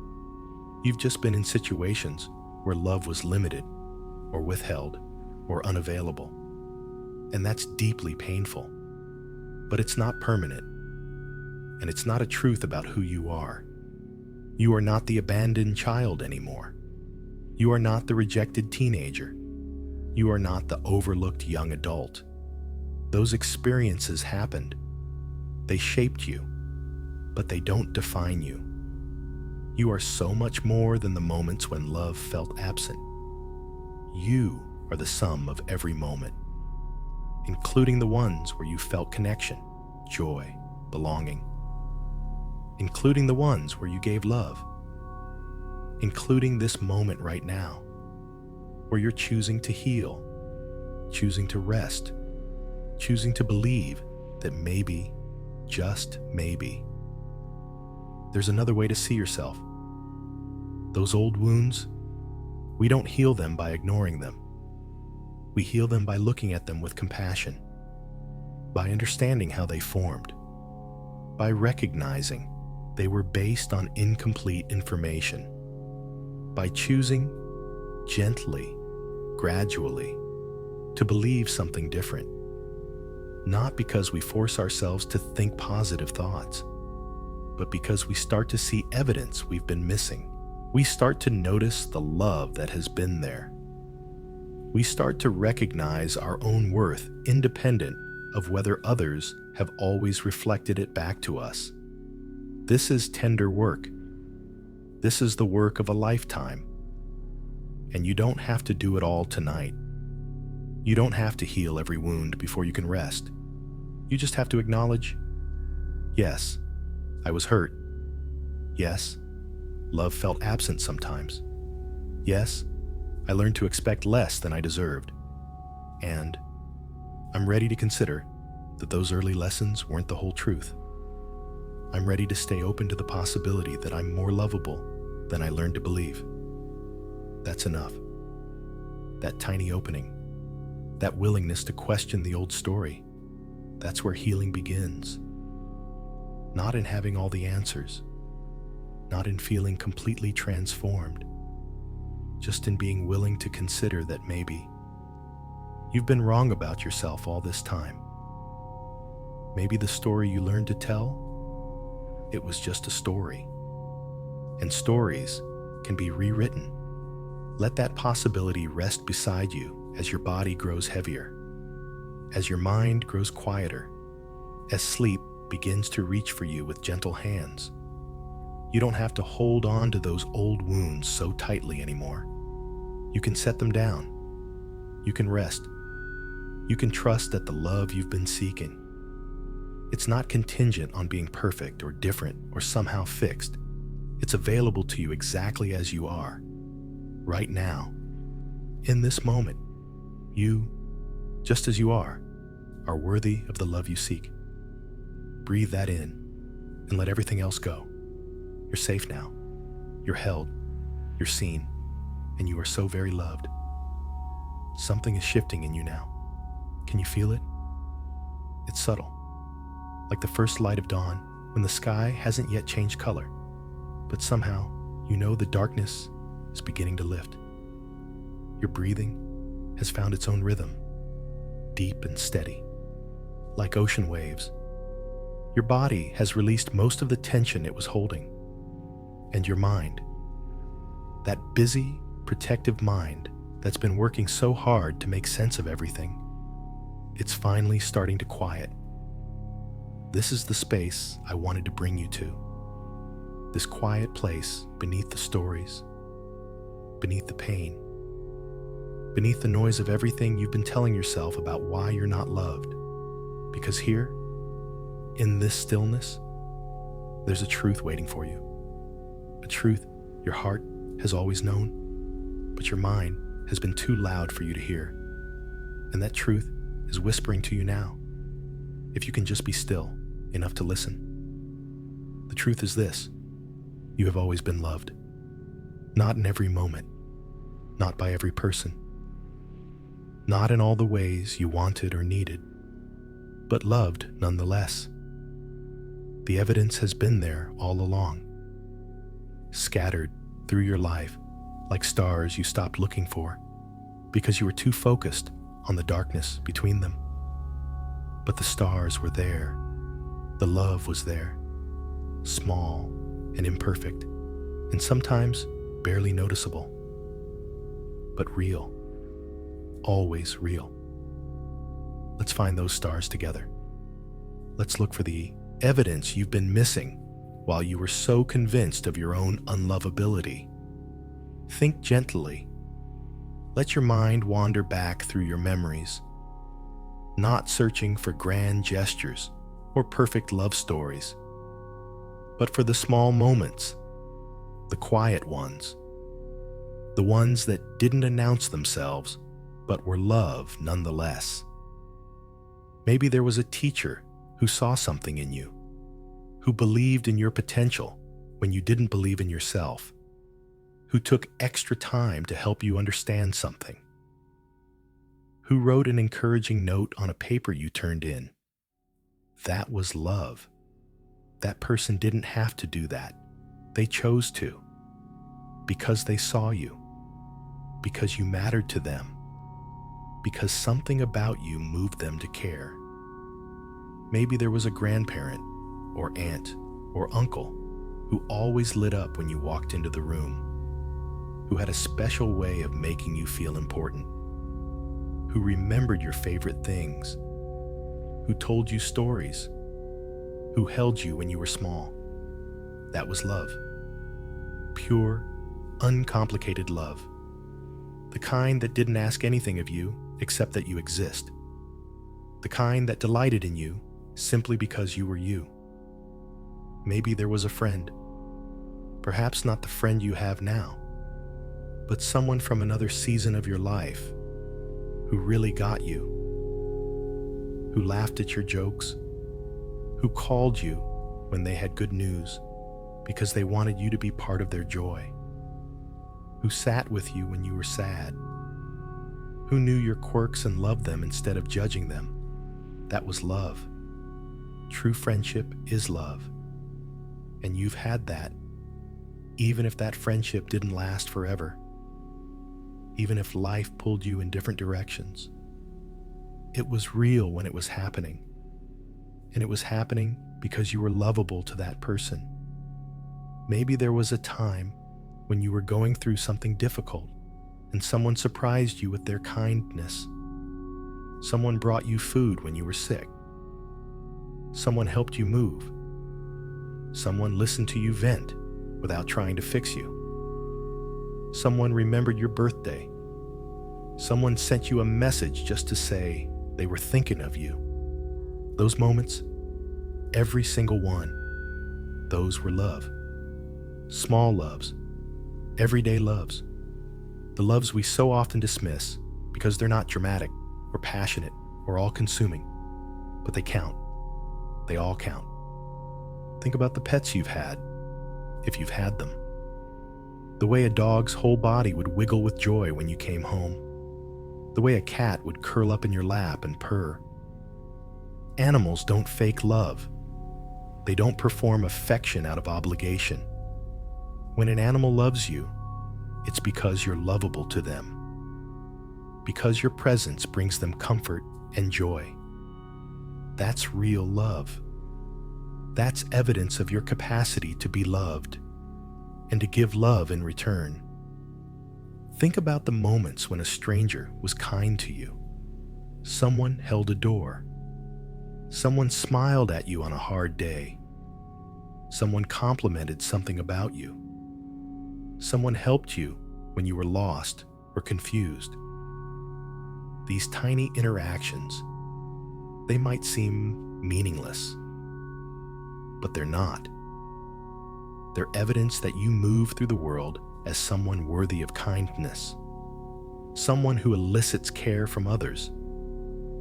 You've just been in situations where love was limited or withheld or unavailable. And that's deeply painful. But it's not permanent. And it's not a truth about who you are. You are not the abandoned child anymore. You are not the rejected teenager. You are not the overlooked young adult. Those experiences happened. They shaped you, but they don't define you. You are so much more than the moments when love felt absent. You are the sum of every moment, including the ones where you felt connection, joy, belonging, including the ones where you gave love, including this moment right now, where you're choosing to heal, choosing to rest, choosing to believe that maybe, just maybe, there's another way to see yourself. Those old wounds, we don't heal them by ignoring them. We heal them by looking at them with compassion, by understanding how they formed, by recognizing they were based on incomplete information. By choosing gently, gradually, to believe something different, not because we force ourselves to think positive thoughts, but because we start to see evidence we've been missing. We start to notice the love that has been there. We start to recognize our own worth independent of whether others have always reflected it back to us. This is tender work. This is the work of a lifetime. And you don't have to do it all tonight. You don't have to heal every wound before you can rest. You just have to acknowledge, yes, I was hurt. Yes, love felt absent sometimes. Yes, I learned to expect less than I deserved. And I'm ready to consider that those early lessons weren't the whole truth. I'm ready to stay open to the possibility that I'm more lovable than I learned to believe. That's enough. That tiny opening, that willingness to question the old story, that's where healing begins. Not in having all the answers, not in feeling completely transformed, just in being willing to consider that maybe you've been wrong about yourself all this time. Maybe the story you learned to tell, it was just a story. And stories can be rewritten. Let that possibility rest beside you as your body grows heavier, as your mind grows quieter, as sleep begins to reach for you with gentle hands. You don't have to hold on to those old wounds so tightly anymore. You can set them down. You can rest. You can trust that the love you've been seeking, it's not contingent on being perfect or different or somehow fixed. It's available to you exactly as you are, right now, in this moment. You, just as you are worthy of the love you seek. Breathe that in and let everything else go. You're safe now. You're held. You're seen. And you are so very loved. Something is shifting in you now. Can you feel it? It's subtle, like the first light of dawn when the sky hasn't yet changed color, but somehow you know the darkness is beginning to lift. Your breathing has found its own rhythm, deep and steady, like ocean waves. Your body has released most of the tension it was holding, and your mind, that busy, protective mind that's been working so hard to make sense of everything, it's finally starting to quiet. This is the space I wanted to bring you to. This quiet place beneath the stories, beneath the pain, beneath the noise of everything you've been telling yourself about why you're not loved. Because here, in this stillness, there's a truth waiting for you. A truth your heart has always known, but your mind has been too loud for you to hear. And that truth is whispering to you now, if you can just be still enough to listen. The truth is this: you have always been loved. Not in every moment, not by every person, not in all the ways you wanted or needed, but loved nonetheless. The evidence has been there all along, scattered through your life like stars you stopped looking for because you were too focused on the darkness between them. But the stars were there. The love was there, small and imperfect, and sometimes barely noticeable, but real, always real. Let's find those stars together. Let's look for the evidence you've been missing while you were so convinced of your own unlovability. Think gently. Let your mind wander back through your memories, not searching for grand gestures or perfect love stories, but for the small moments, the quiet ones, the ones that didn't announce themselves, but were love nonetheless. Maybe there was a teacher who saw something in you, who believed in your potential when you didn't believe in yourself, who took extra time to help you understand something, who wrote an encouraging note on a paper you turned in. That was love. That person didn't have to do that. They chose to. Because they saw you. Because you mattered to them. Because something about you moved them to care. Maybe there was a grandparent, or aunt, or uncle who always lit up when you walked into the room, who had a special way of making you feel important, who remembered your favorite things, who told you stories, who held you when you were small. That was love. Pure, uncomplicated love. The kind that didn't ask anything of you except that you exist. The kind that delighted in you simply because you were you. Maybe there was a friend. Perhaps not the friend you have now, but someone from another season of your life who really got you, who laughed at your jokes, who called you when they had good news because they wanted you to be part of their joy, who sat with you when you were sad, who knew your quirks and loved them instead of judging them. That was love. True friendship is love. And you've had that, even if that friendship didn't last forever, even if life pulled you in different directions. It was real when it was happening, and it was happening because you were lovable to that person. Maybe there was a time when you were going through something difficult and someone surprised you with their kindness. Someone brought you food when you were sick. Someone helped you move. Someone listened to you vent without trying to fix you. Someone remembered your birthday. Someone sent you a message just to say they were thinking of you. Those moments, every single one, those were love. Small loves, everyday loves. The loves we so often dismiss because they're not dramatic or passionate or all-consuming, but they count. They all count. Think about the pets you've had, if you've had them. The way a dog's whole body would wiggle with joy when you came home. The way a cat would curl up in your lap and purr. Animals don't fake love. They don't perform affection out of obligation. When an animal loves you, it's because you're lovable to them. Because your presence brings them comfort and joy. That's real love. That's evidence of your capacity to be loved and to give love in return. Think about the moments when a stranger was kind to you. Someone held a door. Someone smiled at you on a hard day. Someone complimented something about you. Someone helped you when you were lost or confused. These tiny interactions, they might seem meaningless, but they're not. They're evidence that you move through the world as someone worthy of kindness, someone who elicits care from others,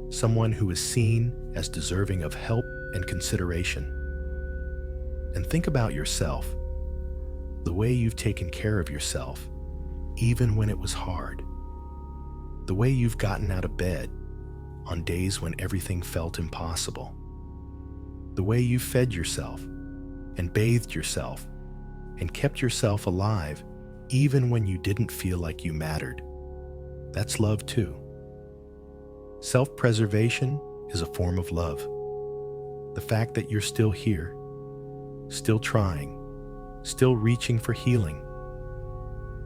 someone who is seen as deserving of help and consideration. And think about yourself, the way you've taken care of yourself, even when it was hard, the way you've gotten out of bed on days when everything felt impossible, the way you fed yourself and bathed yourself and kept yourself alive even when you didn't feel like you mattered. That's love too. Self-preservation is a form of love. The fact that you're still here, still trying, still reaching for healing,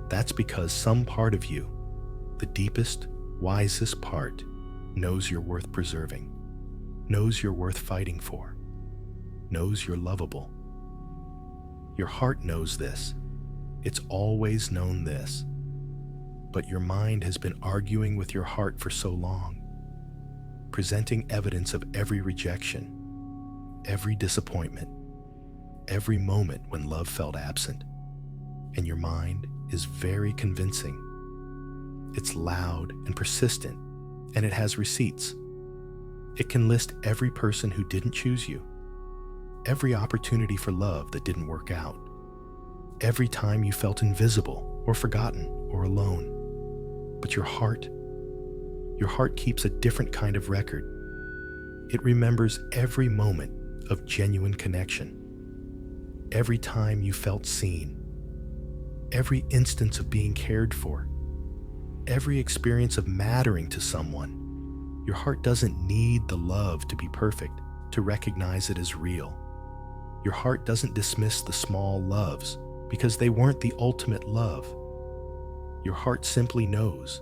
that's because some part of you, the deepest, wisest part, knows you're worth preserving, knows you're worth fighting for, knows you're lovable. Your heart knows this. It's always known this. But your mind has been arguing with your heart for so long, presenting evidence of every rejection, every disappointment, every moment when love felt absent. And your mind is very convincing. It's loud and persistent, and it has receipts. It can list every person who didn't choose you, every opportunity for love that didn't work out, every time you felt invisible or forgotten or alone. But your heart keeps a different kind of record. It remembers every moment of genuine connection, every time you felt seen, every instance of being cared for, every experience of mattering to someone. Your heart doesn't need the love to be perfect to recognize it as real. Your heart doesn't dismiss the small loves because they weren't the ultimate love. Your heart simply knows,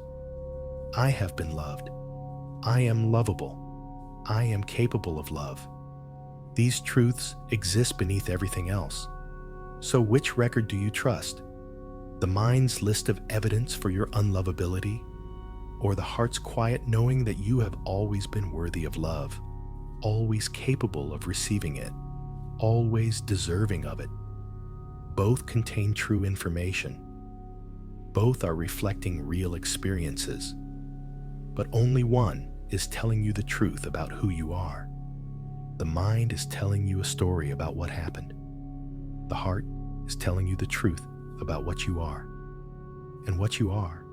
I have been loved. I am lovable. I am capable of love. These truths exist beneath everything else. So which record do you trust? The mind's list of evidence for your unlovability, or the heart's quiet knowing that you have always been worthy of love, always capable of receiving it, always deserving of it? Both contain true information. Both are reflecting real experiences. But only one is telling you the truth about who you are. The mind is telling you a story about what happened. The heart is telling you the truth about what you are. And what you are,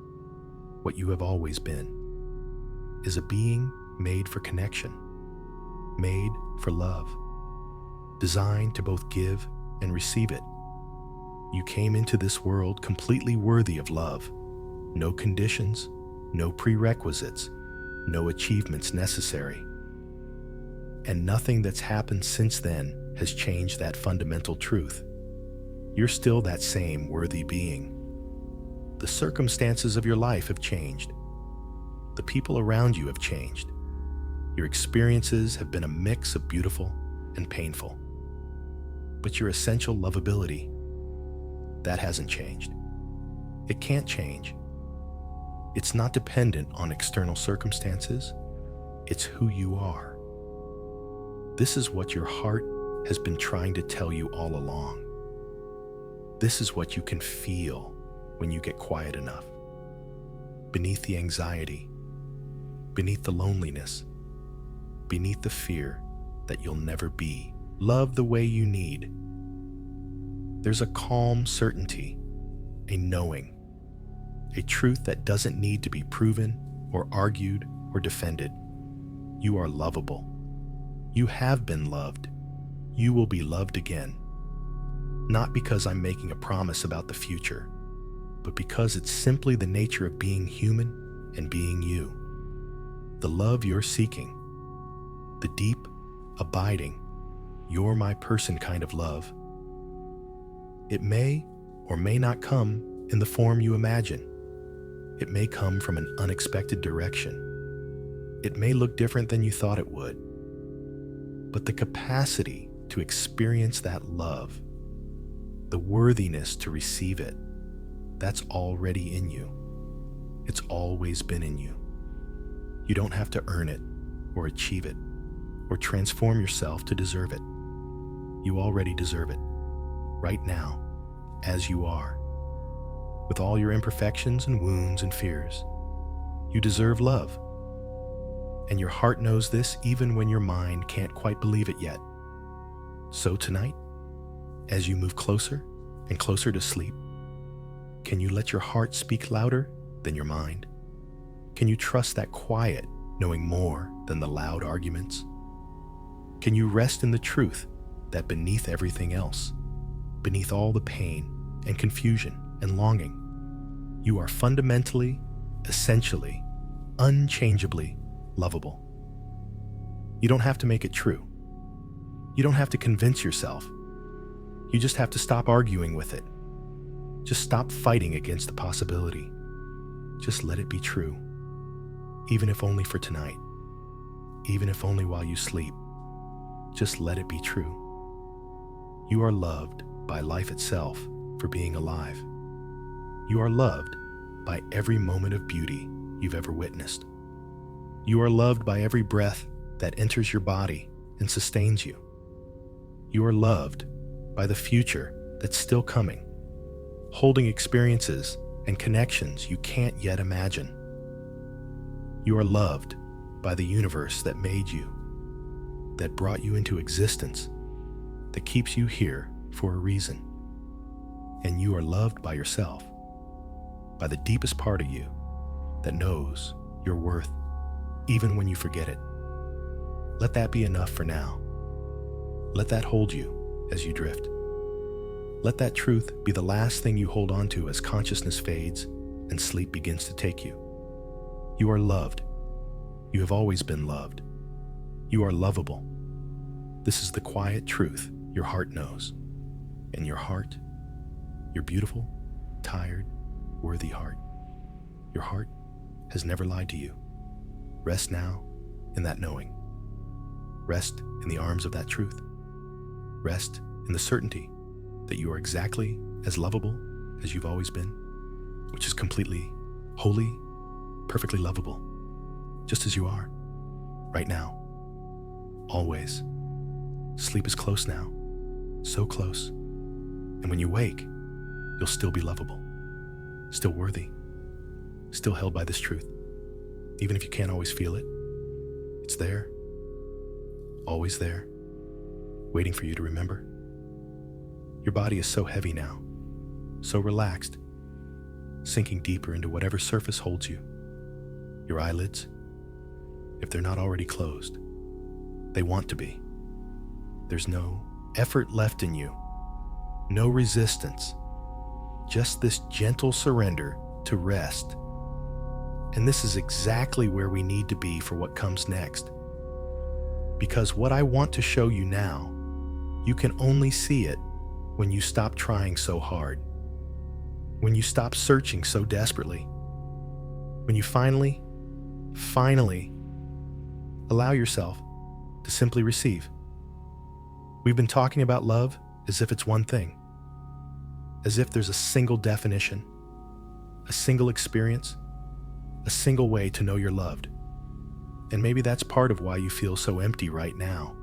what you have always been, is a being made for connection, made for love, designed to both give and receive it. You came into this world completely worthy of love. No conditions, no prerequisites, no achievements necessary. And nothing that's happened since then has changed that fundamental truth. You're still that same worthy being. The circumstances of your life have changed. The people around you have changed. Your experiences have been a mix of beautiful and painful. But your essential lovability, that hasn't changed. It can't change. It's not dependent on external circumstances. It's who you are. This is what your heart has been trying to tell you all along. This is what you can feel when you get quiet enough. Beneath the anxiety, beneath the loneliness, beneath the fear that you'll never be loved the way you need. There's a calm certainty, a knowing, a truth that doesn't need to be proven or argued or defended. You are lovable. You have been loved. You will be loved again. Not because I'm making a promise about the future, but because it's simply the nature of being human and being you. The love you're seeking, the deep, abiding, you're my person kind of love. It may or may not come in the form you imagine. It may come from an unexpected direction. It may look different than you thought it would. But the capacity to experience that love, the worthiness to receive it, that's already in you. It's always been in you. You don't have to earn it or achieve it or transform yourself to deserve it. You already deserve it, right now, as you are. With all your imperfections and wounds and fears, you deserve love. And your heart knows this even when your mind can't quite believe it yet. So tonight, as you move closer and closer to sleep, can you let your heart speak louder than your mind? Can you trust that quiet, knowing more than the loud arguments? Can you rest in the truth that beneath everything else, beneath all the pain and confusion and longing, you are fundamentally, essentially, unchangeably lovable? You don't have to make it true. You don't have to convince yourself. You just have to stop arguing with it. Just stop fighting against the possibility. Just let it be true. Even if only for tonight. Even if only while you sleep. Just let it be true. You are loved by life itself for being alive. You are loved by every moment of beauty you've ever witnessed. You are loved by every breath that enters your body and sustains you. You are loved by the future that's still coming, holding experiences and connections you can't yet imagine. You are loved by the universe that made you, that brought you into existence, that keeps you here for a reason. And you are loved by yourself, by the deepest part of you that knows your worth even when you forget it. Let that be enough for now. Let that hold you as you drift. Let that truth be the last thing you hold on to as consciousness fades and sleep begins to take you. You are loved. You have always been loved. You are lovable. This is the quiet truth your heart knows. And your heart, your beautiful, tired, worthy heart, your heart has never lied to you. Rest now in that knowing. Rest in the arms of that truth. Rest in the certainty that you are exactly as lovable as you've always been, which is completely, wholly, perfectly lovable, just as you are, right now, always. Sleep is close now, so close. And when you wake, you'll still be lovable, still worthy, still held by this truth. Even if you can't always feel it, it's there, always there, waiting for you to remember. Your body is so heavy now, so relaxed, sinking deeper into whatever surface holds you. Your eyelids, if they're not already closed, they want to be. There's no effort left in you, no resistance, just this gentle surrender to rest. And this is exactly where we need to be for what comes next. Because what I want to show you now, you can only see it when you stop trying so hard, when you stop searching so desperately, when you finally allow yourself to simply receive. We've been talking about love as if it's one thing, as if there's a single definition, a single experience, a single way to know you're loved. And maybe that's part of why you feel so empty right now.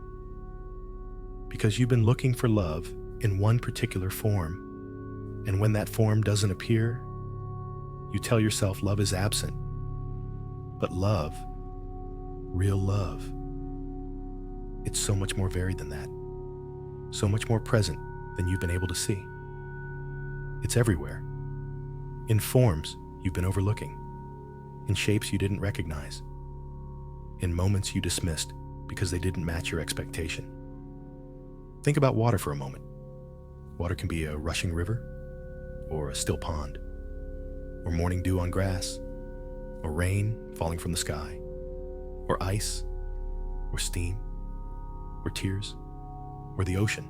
Because you've been looking for love in one particular form, and when that form doesn't appear, you tell yourself love is absent. But love, real love, it's so much more varied than that, so much more present than you've been able to see. It's everywhere, in forms you've been overlooking, in shapes you didn't recognize, in moments you dismissed because they didn't match your expectation. Think about water for a moment. Water can be a rushing river, or a still pond, or morning dew on grass, or rain falling from the sky, or ice, or steam, or tears, or the ocean.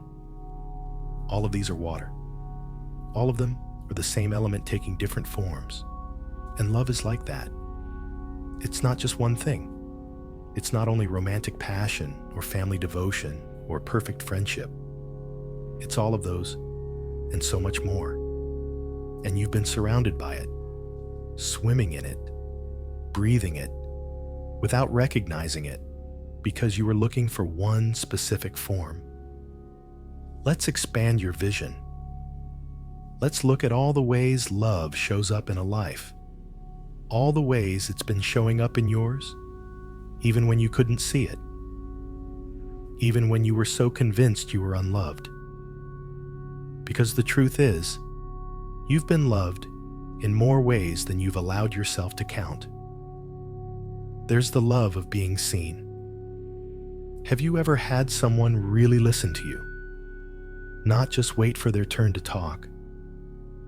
All of these are water. All of them are the same element taking different forms. And love is like that. It's not just one thing. It's not only romantic passion or family devotion or perfect friendship. It's all of those and so much more. And you've been surrounded by it, swimming in it, breathing it, without recognizing it, because you were looking for one specific form. Let's expand your vision. Let's look at all the ways love shows up in a life, all the ways it's been showing up in yours, even when you couldn't see it, even when you were so convinced you were unloved. Because the truth is, you've been loved in more ways than you've allowed yourself to count. There's the love of being seen. Have you ever had someone really listen to you? Not just wait for their turn to talk,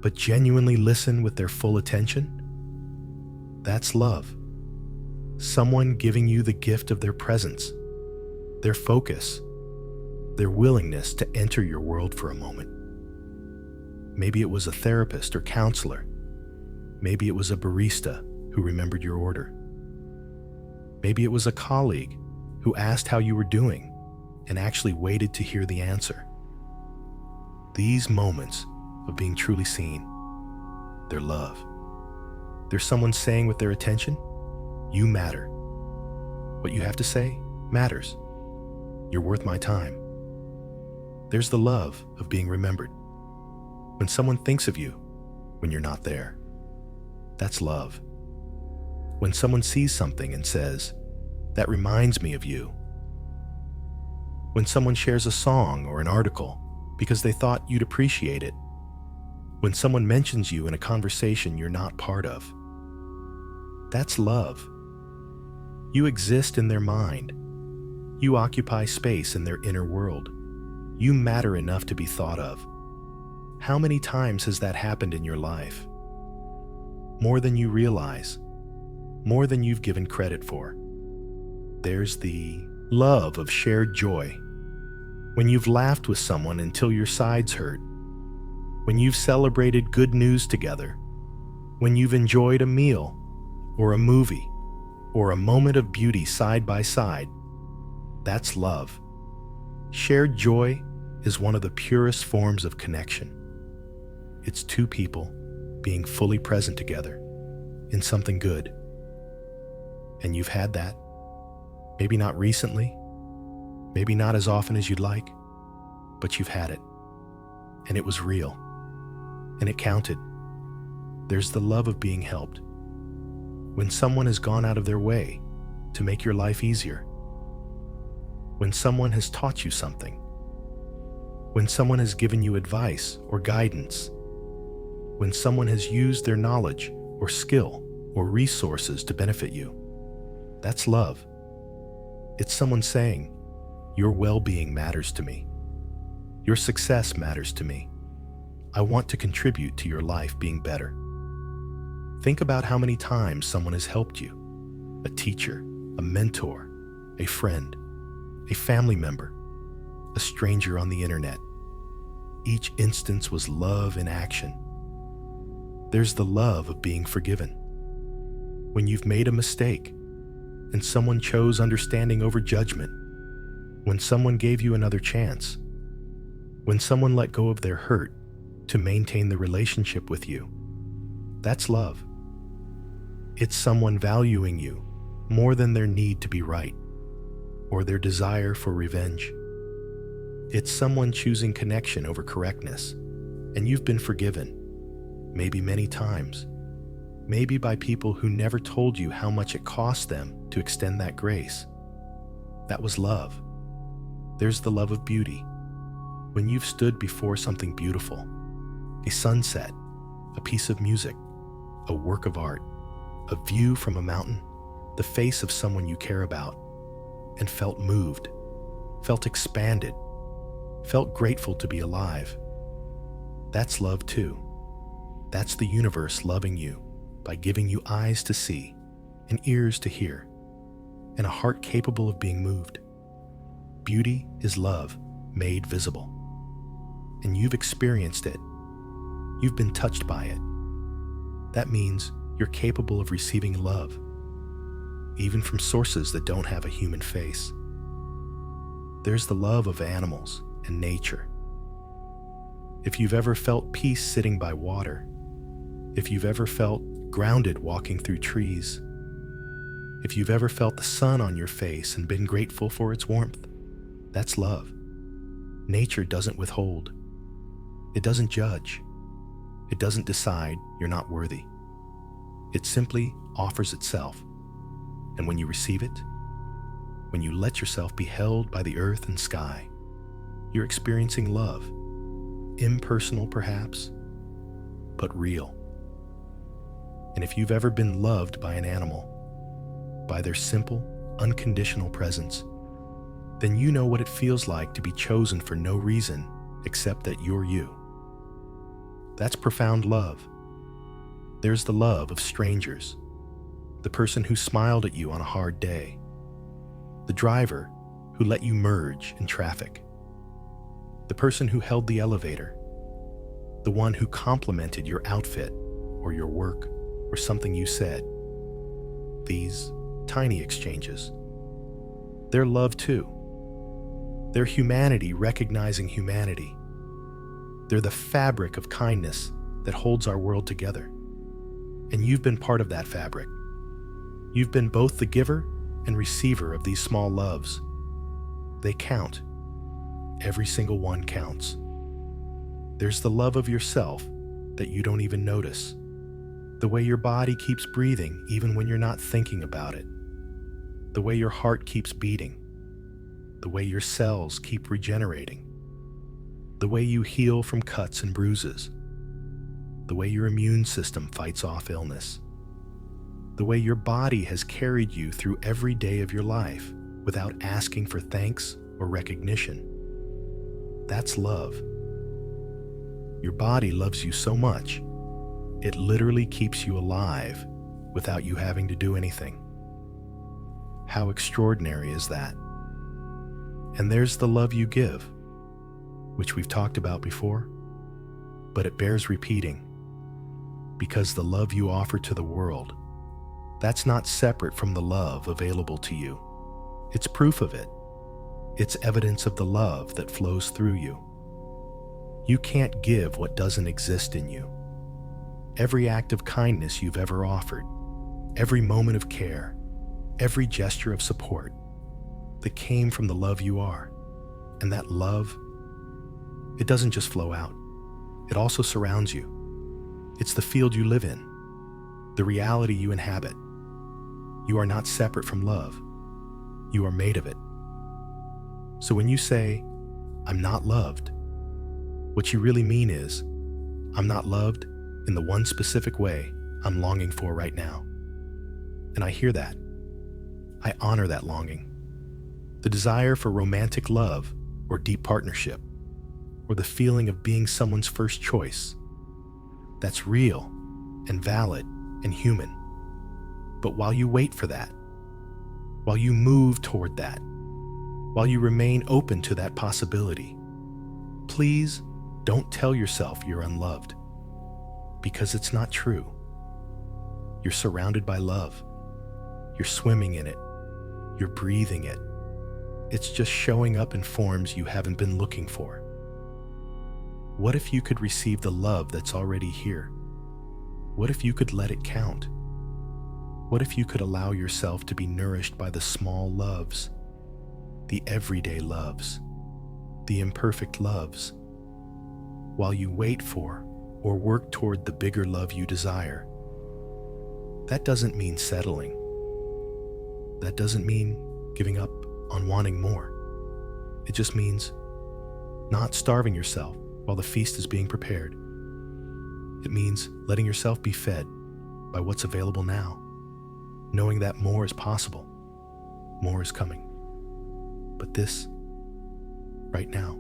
but genuinely listen with their full attention? That's love. Someone giving you the gift of their presence, their focus, their willingness to enter your world for a moment. Maybe it was a therapist or counselor. Maybe it was a barista who remembered your order. Maybe it was a colleague who asked how you were doing and actually waited to hear the answer. These moments of being truly seen, they're love. There's someone saying with their attention, you matter. What you have to say matters. You're worth my time. There's the love of being remembered. When someone thinks of you when you're not there, that's love. When someone sees something and says, that reminds me of you. When someone shares a song or an article because they thought you'd appreciate it. When someone mentions you in a conversation you're not part of. That's love. You exist in their mind. You occupy space in their inner world. You matter enough to be thought of. How many times has that happened in your life? More than you realize, more than you've given credit for. There's the love of shared joy. When you've laughed with someone until your sides hurt. When you've celebrated good news together. When you've enjoyed a meal, or a movie, or a moment of beauty side by side. That's love. Shared joy is one of the purest forms of connection. It's two people being fully present together in something good. And you've had that. Maybe not recently, maybe not as often as you'd like, but you've had it. And it was real. And it counted. There's the love of being helped. When someone has gone out of their way to make your life easier. When someone has taught you something. When someone has given you advice or guidance. When someone has used their knowledge or skill or resources to benefit you. That's love. It's someone saying, your well-being matters to me. Your success matters to me. I want to contribute to your life being better. Think about how many times someone has helped you. A teacher, a mentor, a friend, a family member, a stranger on the internet. Each instance was love in action. There's the love of being forgiven. When you've made a mistake and someone chose understanding over judgment. When someone gave you another chance. When someone let go of their hurt to maintain the relationship with you. That's love. It's someone valuing you more than their need to be right or their desire for revenge. It's someone choosing connection over correctness, and you've been forgiven, maybe many times, maybe by people who never told you how much it cost them to extend that grace. That was love. There's the love of beauty. When you've stood before something beautiful, a sunset, a piece of music, a work of art, a view from a mountain, the face of someone you care about, and felt moved, felt expanded, felt grateful to be alive. That's love too. That's the universe loving you by giving you eyes to see and ears to hear and a heart capable of being moved. Beauty is love made visible. And you've experienced it. You've been touched by it. That means you're capable of receiving love, even from sources that don't have a human face. There's the love of animals and nature. If you've ever felt peace sitting by water, if you've ever felt grounded walking through trees, if you've ever felt the sun on your face and been grateful for its warmth, that's love. Nature doesn't withhold. It doesn't judge. It doesn't decide you're not worthy. It simply offers itself. And when you receive it, when you let yourself be held by the earth and sky, you're experiencing love. Impersonal perhaps, but real. And if you've ever been loved by an animal, by their simple, unconditional presence, then you know what it feels like to be chosen for no reason except that you're you. That's profound love. There's the love of strangers, the person who smiled at you on a hard day, the driver who let you merge in traffic, the person who held the elevator, the one who complimented your outfit or your work or something you said. These tiny exchanges, they're love too. They're humanity recognizing humanity. They're the fabric of kindness that holds our world together. And you've been part of that fabric. You've been both the giver and receiver of these small loves. They count. Every single one counts. There's the love of yourself that you don't even notice. The way your body keeps breathing even when you're not thinking about it. The way your heart keeps beating. The way your cells keep regenerating. The way you heal from cuts and bruises. The way your immune system fights off illness. The way your body has carried you through every day of your life without asking for thanks or recognition. That's love. Your body loves you so much, it literally keeps you alive without you having to do anything. How extraordinary is that? And there's the love you give, which we've talked about before, but it bears repeating, because the love you offer to the world, that's not separate from the love available to you. It's proof of it. It's evidence of the love that flows through you. You can't give what doesn't exist in you. Every act of kindness you've ever offered, every moment of care, every gesture of support that came from the love you are. And that love, it doesn't just flow out. It also surrounds you. It's the field you live in, the reality you inhabit. You are not separate from love. You are made of it. So when you say, "I'm not loved," what you really mean is, I'm not loved in the one specific way I'm longing for right now. And I hear that. I honor that longing. The desire for romantic love or deep partnership, or the feeling of being someone's first choice. That's real and valid and human. But while you wait for that, while you move toward that, while you remain open to that possibility, please don't tell yourself you're unloved, because it's not true. You're surrounded by love. You're swimming in it. You're breathing it. It's just showing up in forms you haven't been looking for. What if you could receive the love that's already here? What if you could let it count? What if you could allow yourself to be nourished by the small loves, the everyday loves, the imperfect loves, while you wait for or work toward the bigger love you desire? That doesn't mean settling. That doesn't mean giving up on wanting more. It just means not starving yourself while the feast is being prepared. It means letting yourself be fed by what's available now, knowing that more is possible, more is coming. But this, right now,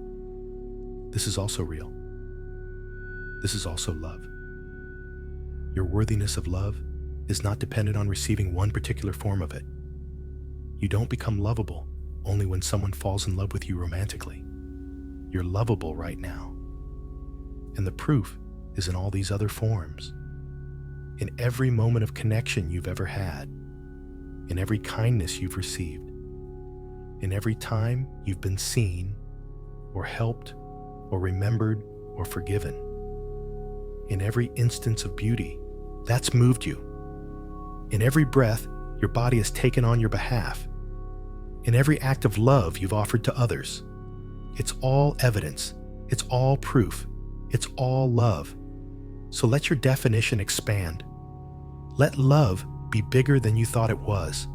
this is also real. This is also love. Your worthiness of love is not dependent on receiving one particular form of it. You don't become lovable only when someone falls in love with you romantically. You're lovable right now. And the proof is in all these other forms. In every moment of connection you've ever had, in every kindness you've received, in every time you've been seen, or helped, or remembered, or forgiven, in every instance of beauty that's moved you, in every breath your body has taken on your behalf, in every act of love you've offered to others. It's all evidence. It's all proof. It's all love. So let your definition expand. Let love be bigger than you thought it was.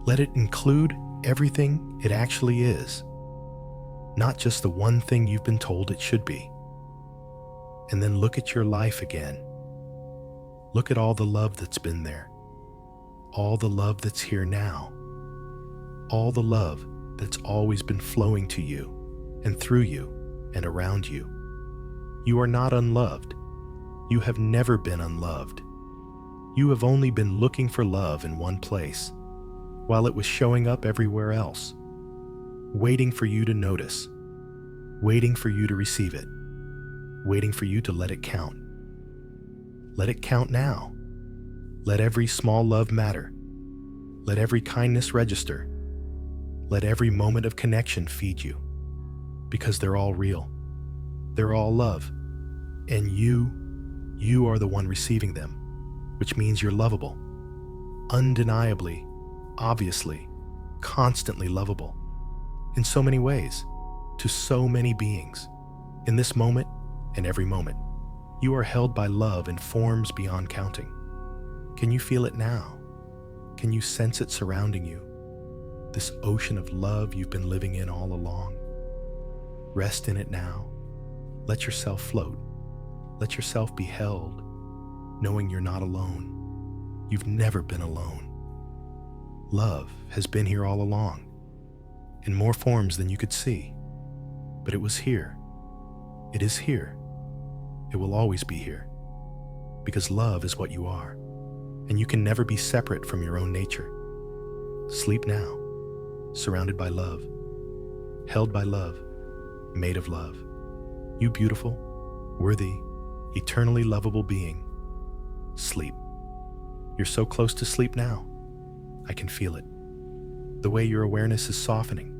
Let it include everything it actually is, not just the one thing you've been told it should be. And then look at your life again. Look at all the love that's been there, all the love that's here now, all the love that's always been flowing to you and through you and around you. You are not unloved. You have never been unloved. You have only been looking for love in one place, while it was showing up everywhere else, waiting for you to notice, waiting for you to receive it, waiting for you to let it count. Let it count now. Let every small love matter. Let every kindness register. Let every moment of connection feed you, because they're all real. They're all love. And you are the one receiving them, which means you're lovable. Undeniably, obviously, constantly lovable. In so many ways, to so many beings. In this moment and every moment, you are held by love in forms beyond counting. Can you feel it now? Can you sense it surrounding you? This ocean of love you've been living in all along. Rest in it now. Let yourself float. Let yourself be held, knowing you're not alone. You've never been alone. Love has been here all along, in more forms than you could see. But it was here. It is here, It will always be here, because love is what you are, and you can never be separate from your own nature. Sleep now, surrounded by love, held by love, made of love. You beautiful, worthy, eternally lovable being. Sleep. You're so close to sleep now. I can feel it. The way your awareness is softening,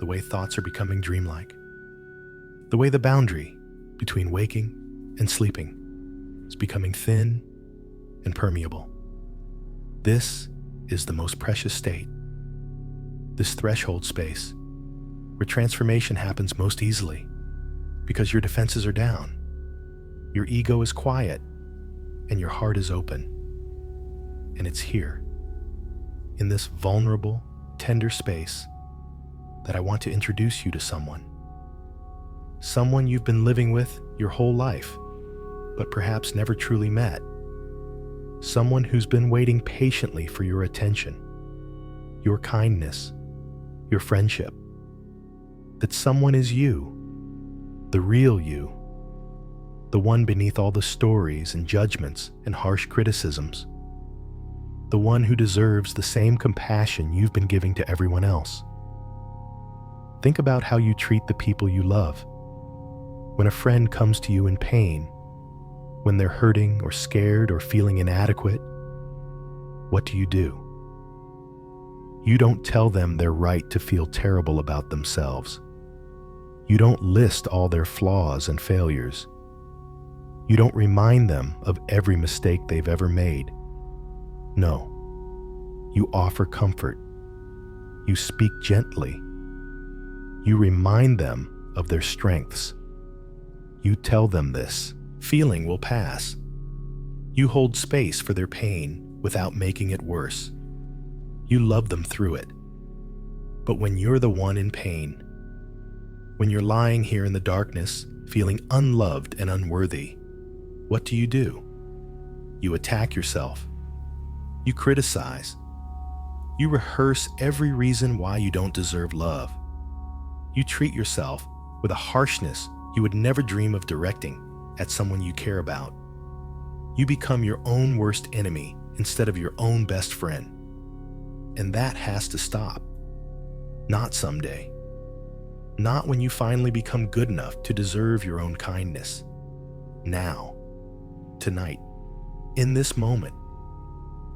the way thoughts are becoming dreamlike, the way the boundary between waking and sleeping is becoming thin and permeable. This is the most precious state, this threshold space where transformation happens most easily because your defenses are down, your ego is quiet, and your heart is open. And it's here, in this vulnerable, tender space, that I want to introduce you to someone. Someone you've been living with your whole life, but perhaps never truly met. Someone who's been waiting patiently for your attention, your kindness, your friendship. That someone is you, the real you, the one beneath all the stories and judgments and harsh criticisms, the one who deserves the same compassion you've been giving to everyone else. Think about how you treat the people you love. When a friend comes to you in pain, when they're hurting or scared or feeling inadequate, what do? You don't tell them they're right to feel terrible about themselves. You don't list all their flaws and failures. You don't remind them of every mistake they've ever made. No, you offer comfort. You speak gently. You remind them of their strengths. You tell them this feeling will pass. You hold space for their pain without making it worse. You love them through it. But when you're the one in pain, when you're lying here in the darkness, feeling unloved and unworthy, what do? You attack yourself. You criticize. You rehearse every reason why you don't deserve love. You treat yourself with a harshness you would never dream of directing at someone you care about. You become your own worst enemy instead of your own best friend. And that has to stop. Not someday. Not when you finally become good enough to deserve your own kindness. Now. Tonight. In this moment.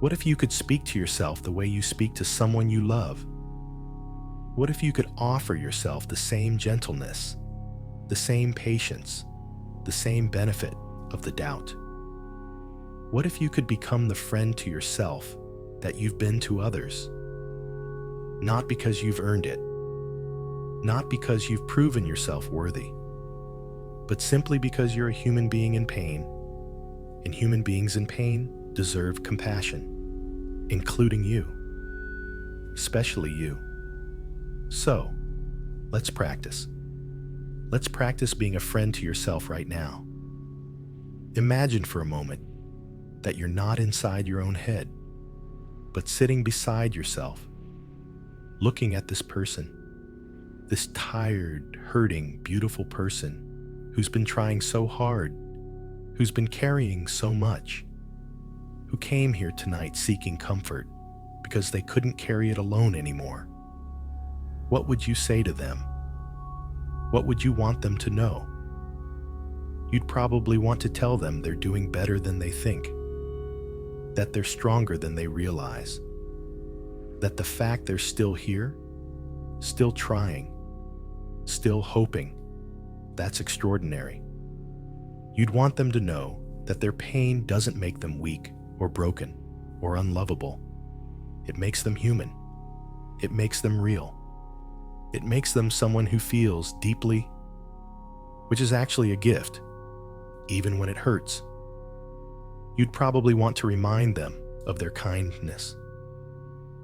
What if you could speak to yourself the way you speak to someone you love? What if you could offer yourself the same gentleness, the same patience, the same benefit of the doubt? What if you could become the friend to yourself that you've been to others? Not because you've earned it, not because you've proven yourself worthy, but simply because you're a human being in pain, and human beings in pain deserve compassion, including you, especially you. So, let's practice. Let's practice being a friend to yourself right now. Imagine for a moment that you're not inside your own head, but sitting beside yourself, looking at this person, this tired, hurting, beautiful person who's been trying so hard, who's been carrying so much, who came here tonight seeking comfort because they couldn't carry it alone anymore. What would you say to them? What would you want them to know? You'd probably want to tell them they're doing better than they think, that they're stronger than they realize, that the fact they're still here, still trying, still hoping, that's extraordinary. You'd want them to know that their pain doesn't make them weak or broken or unlovable. It makes them human. It makes them real. It makes them someone who feels deeply, which is actually a gift, even when it hurts. You'd probably want to remind them of their kindness,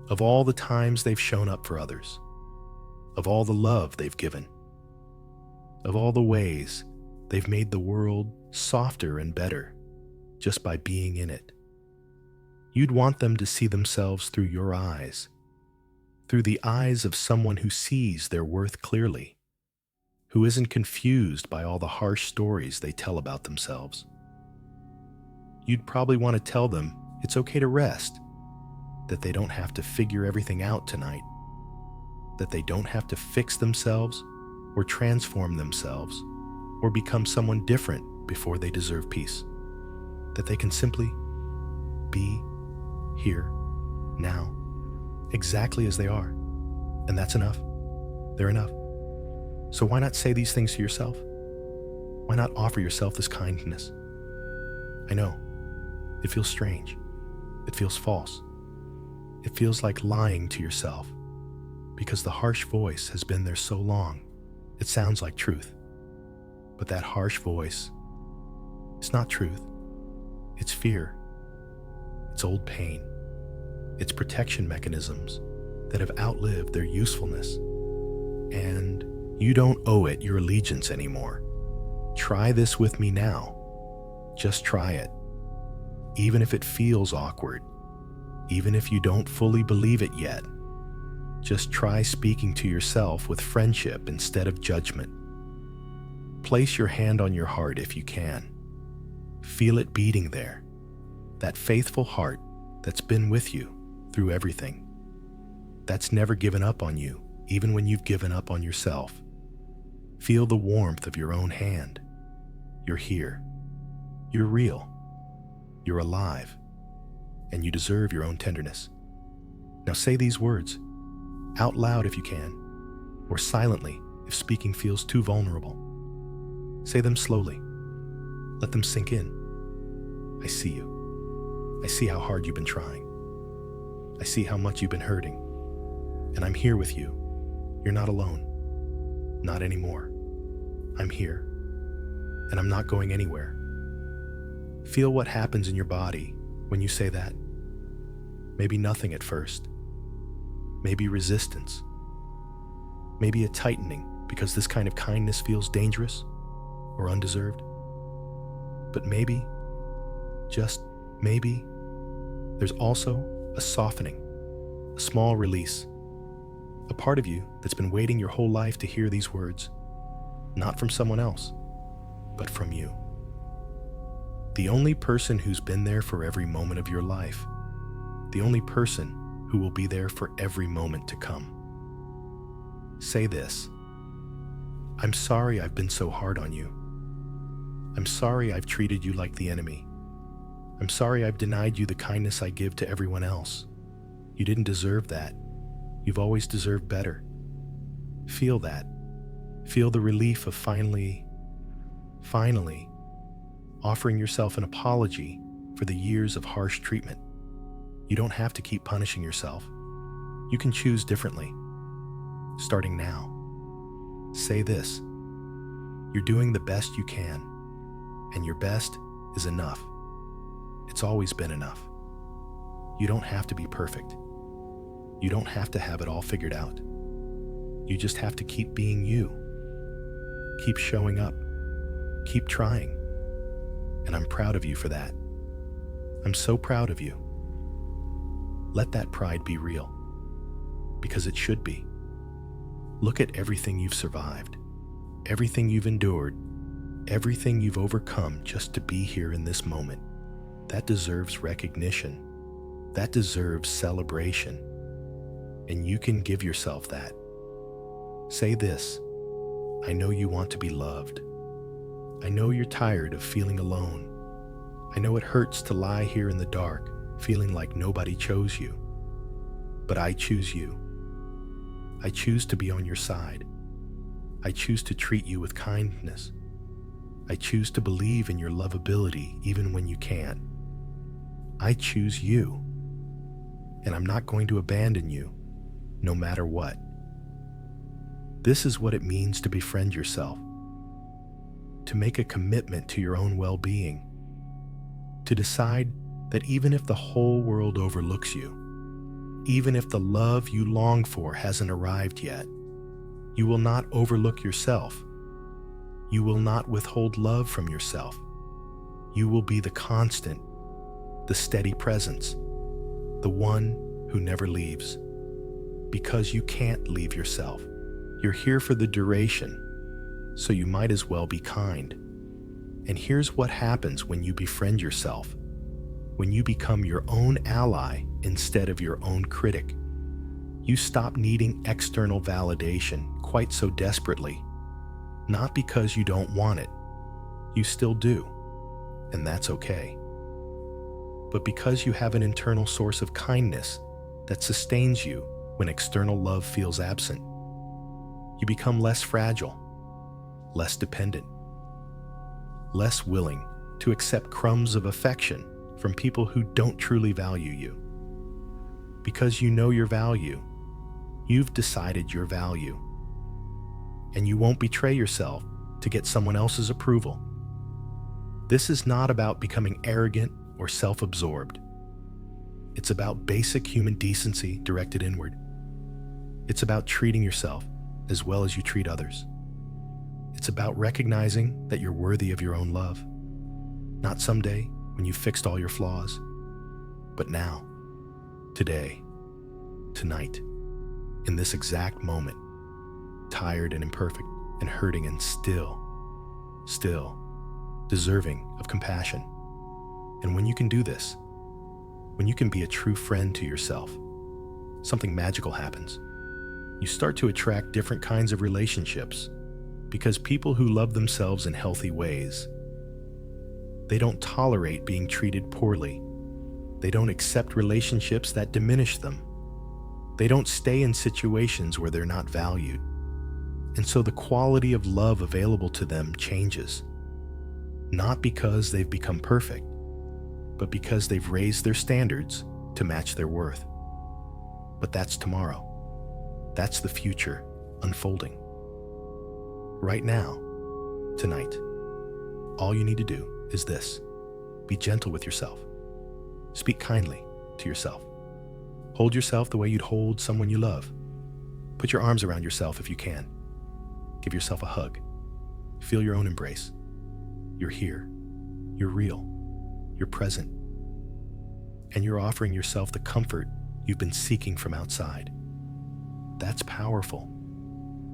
of all the times they've shown up for others, of all the love they've given, of all the ways they've made the world softer and better just by being in it. You'd want them to see themselves through your eyes, through the eyes of someone who sees their worth clearly, who isn't confused by all the harsh stories they tell about themselves. You'd probably want to tell them it's okay to rest, that they don't have to figure everything out tonight, that they don't have to fix themselves or transform themselves or become someone different before they deserve peace, that they can simply be here, now, exactly as they are, and that's enough. They're enough. So why not say these things to yourself? Why not offer yourself this kindness? I know, it feels strange. It feels false. It feels like lying to yourself because the harsh voice has been there so long, it sounds like truth. But that harsh voice, it's not truth. It's fear. It's old pain. It's protection mechanisms that have outlived their usefulness. And you don't owe it your allegiance anymore. Try this with me now. Just try it. Even if it feels awkward, even if you don't fully believe it yet, just try speaking to yourself with friendship instead of judgment. Place your hand on your heart if you can. Feel it beating there, that faithful heart that's been with you through everything, that's never given up on you, even when you've given up on yourself. Feel the warmth of your own hand. You're here. You're real. You're alive. And you deserve your own tenderness. Now say these words, out loud if you can, or silently if speaking feels too vulnerable. Say them slowly. Let them sink in. I see you. I see how hard you've been trying. I see how much you've been hurting. And I'm here with you. You're not alone. Not anymore. I'm here. And I'm not going anywhere. Feel what happens in your body when you say that. Maybe nothing at first. Maybe resistance. Maybe a tightening because this kind of kindness feels dangerous or undeserved. But maybe, just maybe, there's also a softening, a small release. A part of you that's been waiting your whole life to hear these words, not from someone else, but from you. The only person who's been there for every moment of your life. The only person who will be there for every moment to come. Say this. I'm sorry I've been so hard on you. I'm sorry I've treated you like the enemy. I'm sorry I've denied you the kindness I give to everyone else. You didn't deserve that. You've always deserved better. Feel that. Feel the relief of finally offering yourself an apology for the years of harsh treatment. You don't have to keep punishing yourself. You can choose differently. Starting now. Say this. You're doing the best you can, and your best is enough. It's always been enough. You don't have to be perfect. You don't have to have it all figured out. You just have to keep being you. Keep showing up. Keep trying. And I'm proud of you for that. I'm so proud of you. Let that pride be real, because it should be. Look at everything you've survived, everything you've endured, everything you've overcome just to be here in this moment. That deserves recognition. That deserves celebration. And you can give yourself that. Say this. I know you want to be loved. I know you're tired of feeling alone. I know it hurts to lie here in the dark, feeling like nobody chose you. But I choose you. I choose to be on your side. I choose to treat you with kindness. I choose to believe in your lovability even when you can't. I choose you. And I'm not going to abandon you, no matter what. This is what it means to befriend yourself. To make a commitment to your own well-being. To decide that even if the whole world overlooks you, even if the love you long for hasn't arrived yet, you will not overlook yourself. You will not withhold love from yourself. You will be the constant, the steady presence, the one who never leaves. Because you can't leave yourself. You're here for the duration. so you might as well be kind. And here's what happens when you befriend yourself. When you become your own ally instead of your own critic, you stop needing external validation quite so desperately. Not because you don't want it, you still do, and that's okay. But because you have an internal source of kindness that sustains you when external love feels absent, you become less fragile, less dependent, less willing to accept crumbs of affection from people who don't truly value you. Because you know your value, you've decided your value, and you won't betray yourself to get someone else's approval. This is not about becoming arrogant or self-absorbed. It's about basic human decency directed inward. It's about treating yourself as well as you treat others. It's about recognizing that you're worthy of your own love. Not someday when you've fixed all your flaws, but now, today, tonight, in this exact moment, tired and imperfect and hurting and still deserving of compassion. And when you can do this, when you can be a true friend to yourself, something magical happens. You start to attract different kinds of relationships because people who love themselves in healthy ways, they don't tolerate being treated poorly. They don't accept relationships that diminish them. They don't stay in situations where they're not valued. And so the quality of love available to them changes. Not because they've become perfect, but because they've raised their standards to match their worth. But that's tomorrow. That's the future unfolding. Right now, tonight, all you need to do is this. Be gentle with yourself. Speak kindly to yourself. Hold yourself the way you'd hold someone you love. Put your arms around yourself if you can. Give yourself a hug. Feel your own embrace. You're here. You're real. You're present. And you're offering yourself the comfort you've been seeking from outside. That's powerful.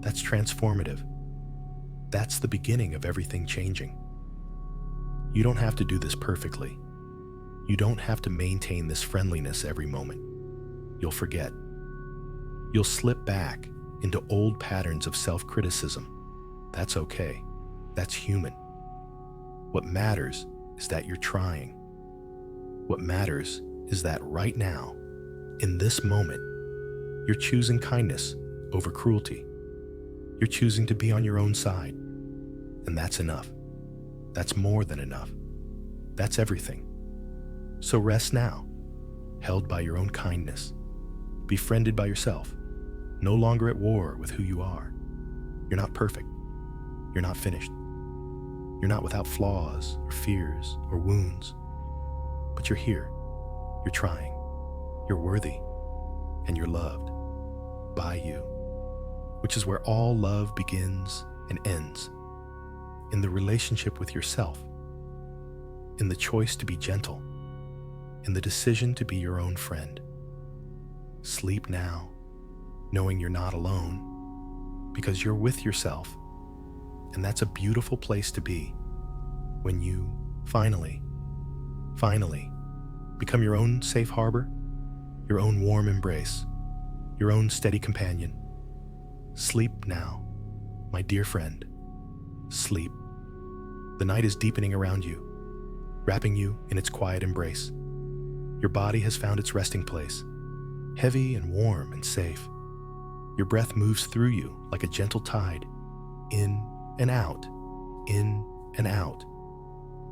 That's transformative. That's the beginning of everything changing. You don't have to do this perfectly. You don't have to maintain this friendliness every moment. You'll forget. You'll slip back into old patterns of self-criticism. That's okay. That's human. What matters is that you're trying. What matters is that right now, in this moment, you're choosing kindness over cruelty. You're choosing to be on your own side. And that's enough. That's more than enough. That's everything. So rest now, held by your own kindness, befriended by yourself, no longer at war with who you are. You're not perfect. You're not finished. You're not without flaws or fears or wounds. But you're here. You're trying. You're worthy. And you're loved by you, which is where all love begins and ends. In the relationship with yourself, in the choice to be gentle, in the decision to be your own friend. Sleep now, knowing you're not alone, because you're with yourself. And that's a beautiful place to be when you finally become your own safe harbor, your own warm embrace, your own steady companion. Sleep now, my dear friend. Sleep. The night is deepening around you, wrapping you in its quiet embrace. Your body has found its resting place, heavy and warm and safe. Your breath moves through you like a gentle tide, in and out,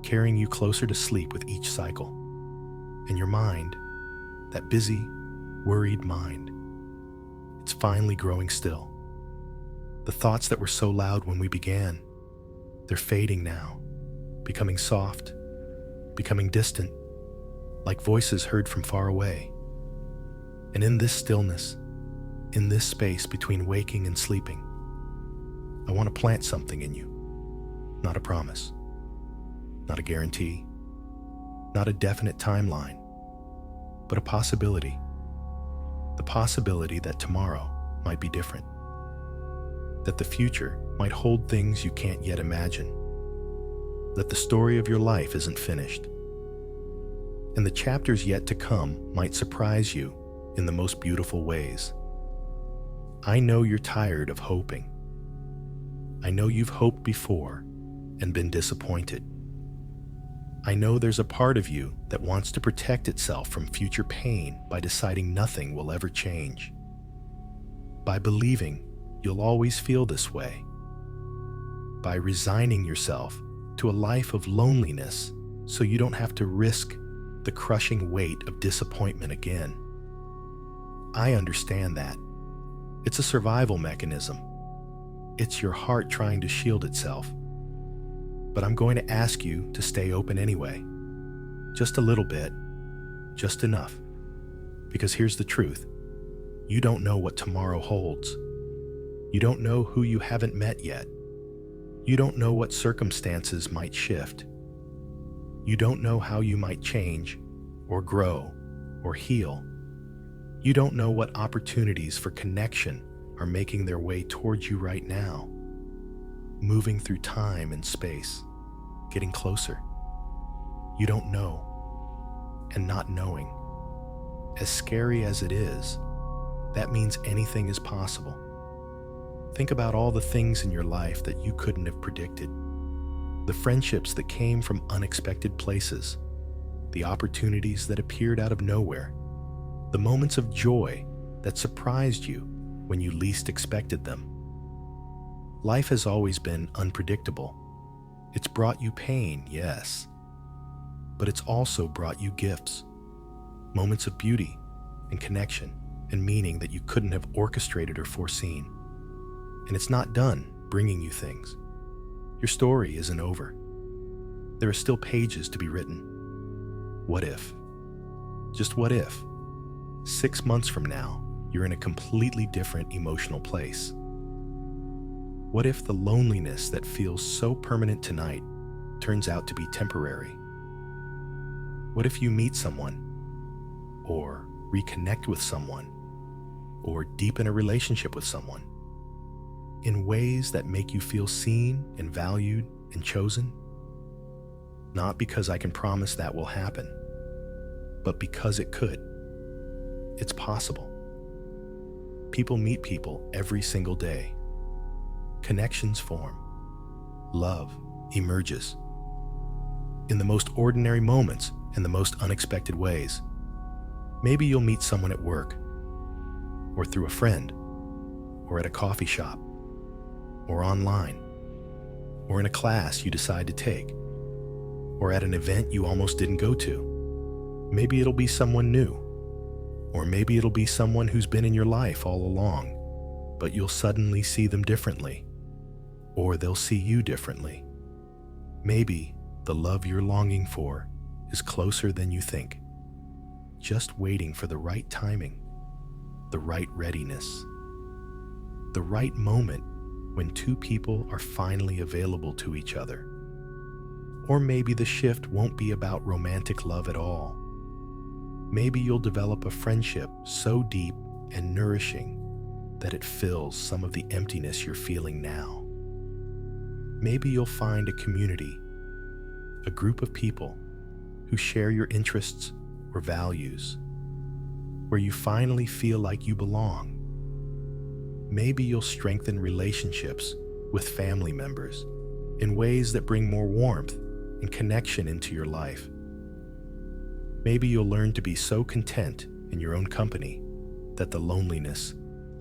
carrying you closer to sleep with each cycle. And your mind, that busy, worried mind, it's finally growing still. The thoughts that were so loud when we began, they're fading now, becoming soft, becoming distant, like voices heard from far away. And in this stillness, in this space between waking and sleeping, I want to plant something in you. Not a promise, not a guarantee, not a definite timeline, but a possibility. The possibility that tomorrow might be different, that the future might hold things you can't yet imagine, that the story of your life isn't finished, and the chapters yet to come might surprise you in the most beautiful ways. I know you're tired of hoping. I know you've hoped before and been disappointed. I know there's a part of you that wants to protect itself from future pain by deciding nothing will ever change, by believing you'll always feel this way, by resigning yourself to a life of loneliness so you don't have to risk the crushing weight of disappointment again. I understand that. It's a survival mechanism. It's your heart trying to shield itself. But I'm going to ask you to stay open anyway. Just a little bit. Just enough. Because here's the truth. You don't know what tomorrow holds. You don't know who you haven't met yet. You don't know what circumstances might shift. You don't know how you might change, or grow, or heal. You don't know what opportunities for connection are making their way towards you right now, moving through time and space, getting closer. You don't know, and not knowing, as scary as it is, that means anything is possible. Think about all the things in your life that you couldn't have predicted, the friendships that came from unexpected places, the opportunities that appeared out of nowhere, the moments of joy that surprised you when you least expected them. Life has always been unpredictable. It's brought you pain, yes, but it's also brought you gifts, moments of beauty and connection and meaning that you couldn't have orchestrated or foreseen. And it's not done bringing you things. Your story isn't over. There are still pages to be written. What if? Just what if? 6 months from now, you're in a completely different emotional place? What if the loneliness that feels so permanent tonight turns out to be temporary? What if you meet someone, or reconnect with someone, or deepen a relationship with someone in ways that make you feel seen and valued and chosen? Not because I can promise that will happen, but because it could. It's possible. People meet people every single day. Connections form. Love emerges. In the most ordinary moments and the most unexpected ways. Maybe you'll meet someone at work, or through a friend, or at a coffee shop, or online, or in a class you decide to take, or at an event you almost didn't go to. Maybe it'll be someone new, or maybe it'll be someone who's been in your life all along, but you'll suddenly see them differently, or they'll see you differently. Maybe the love you're longing for is closer than you think, just waiting for the right timing, the right readiness, the right moment when two people are finally available to each other. Or maybe the shift won't be about romantic love at all. Maybe you'll develop a friendship so deep and nourishing that it fills some of the emptiness you're feeling now. Maybe you'll find a community, a group of people who share your interests or values, where you finally feel like you belong. Maybe you'll strengthen relationships with family members in ways that bring more warmth and connection into your life. Maybe you'll learn to be so content in your own company that the loneliness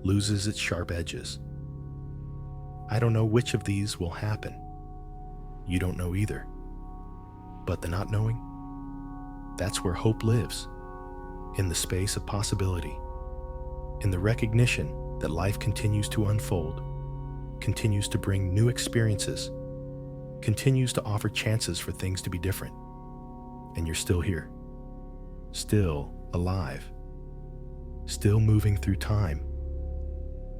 loses its sharp edges. I don't know which of these will happen. You don't know either. But the not knowing, that's where hope lives, in the space of possibility, in the recognition that life continues to unfold, continues to bring new experiences, continues to offer chances for things to be different. And you're still here, still alive, still moving through time,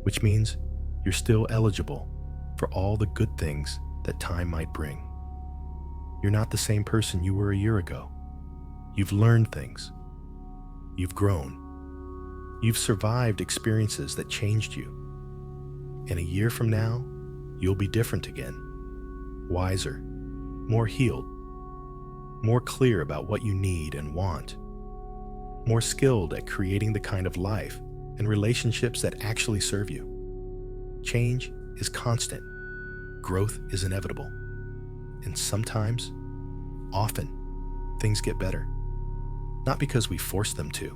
which means you're still eligible for all the good things that time might bring. You're not the same person you were a year ago. You've learned things. You've grown. You've survived experiences that changed you. And a year from now, you'll be different again, wiser, more healed, more clear about what you need and want, more skilled at creating the kind of life and relationships that actually serve you. Change is constant. Growth is inevitable. And sometimes, often, things get better. Not because we force them to,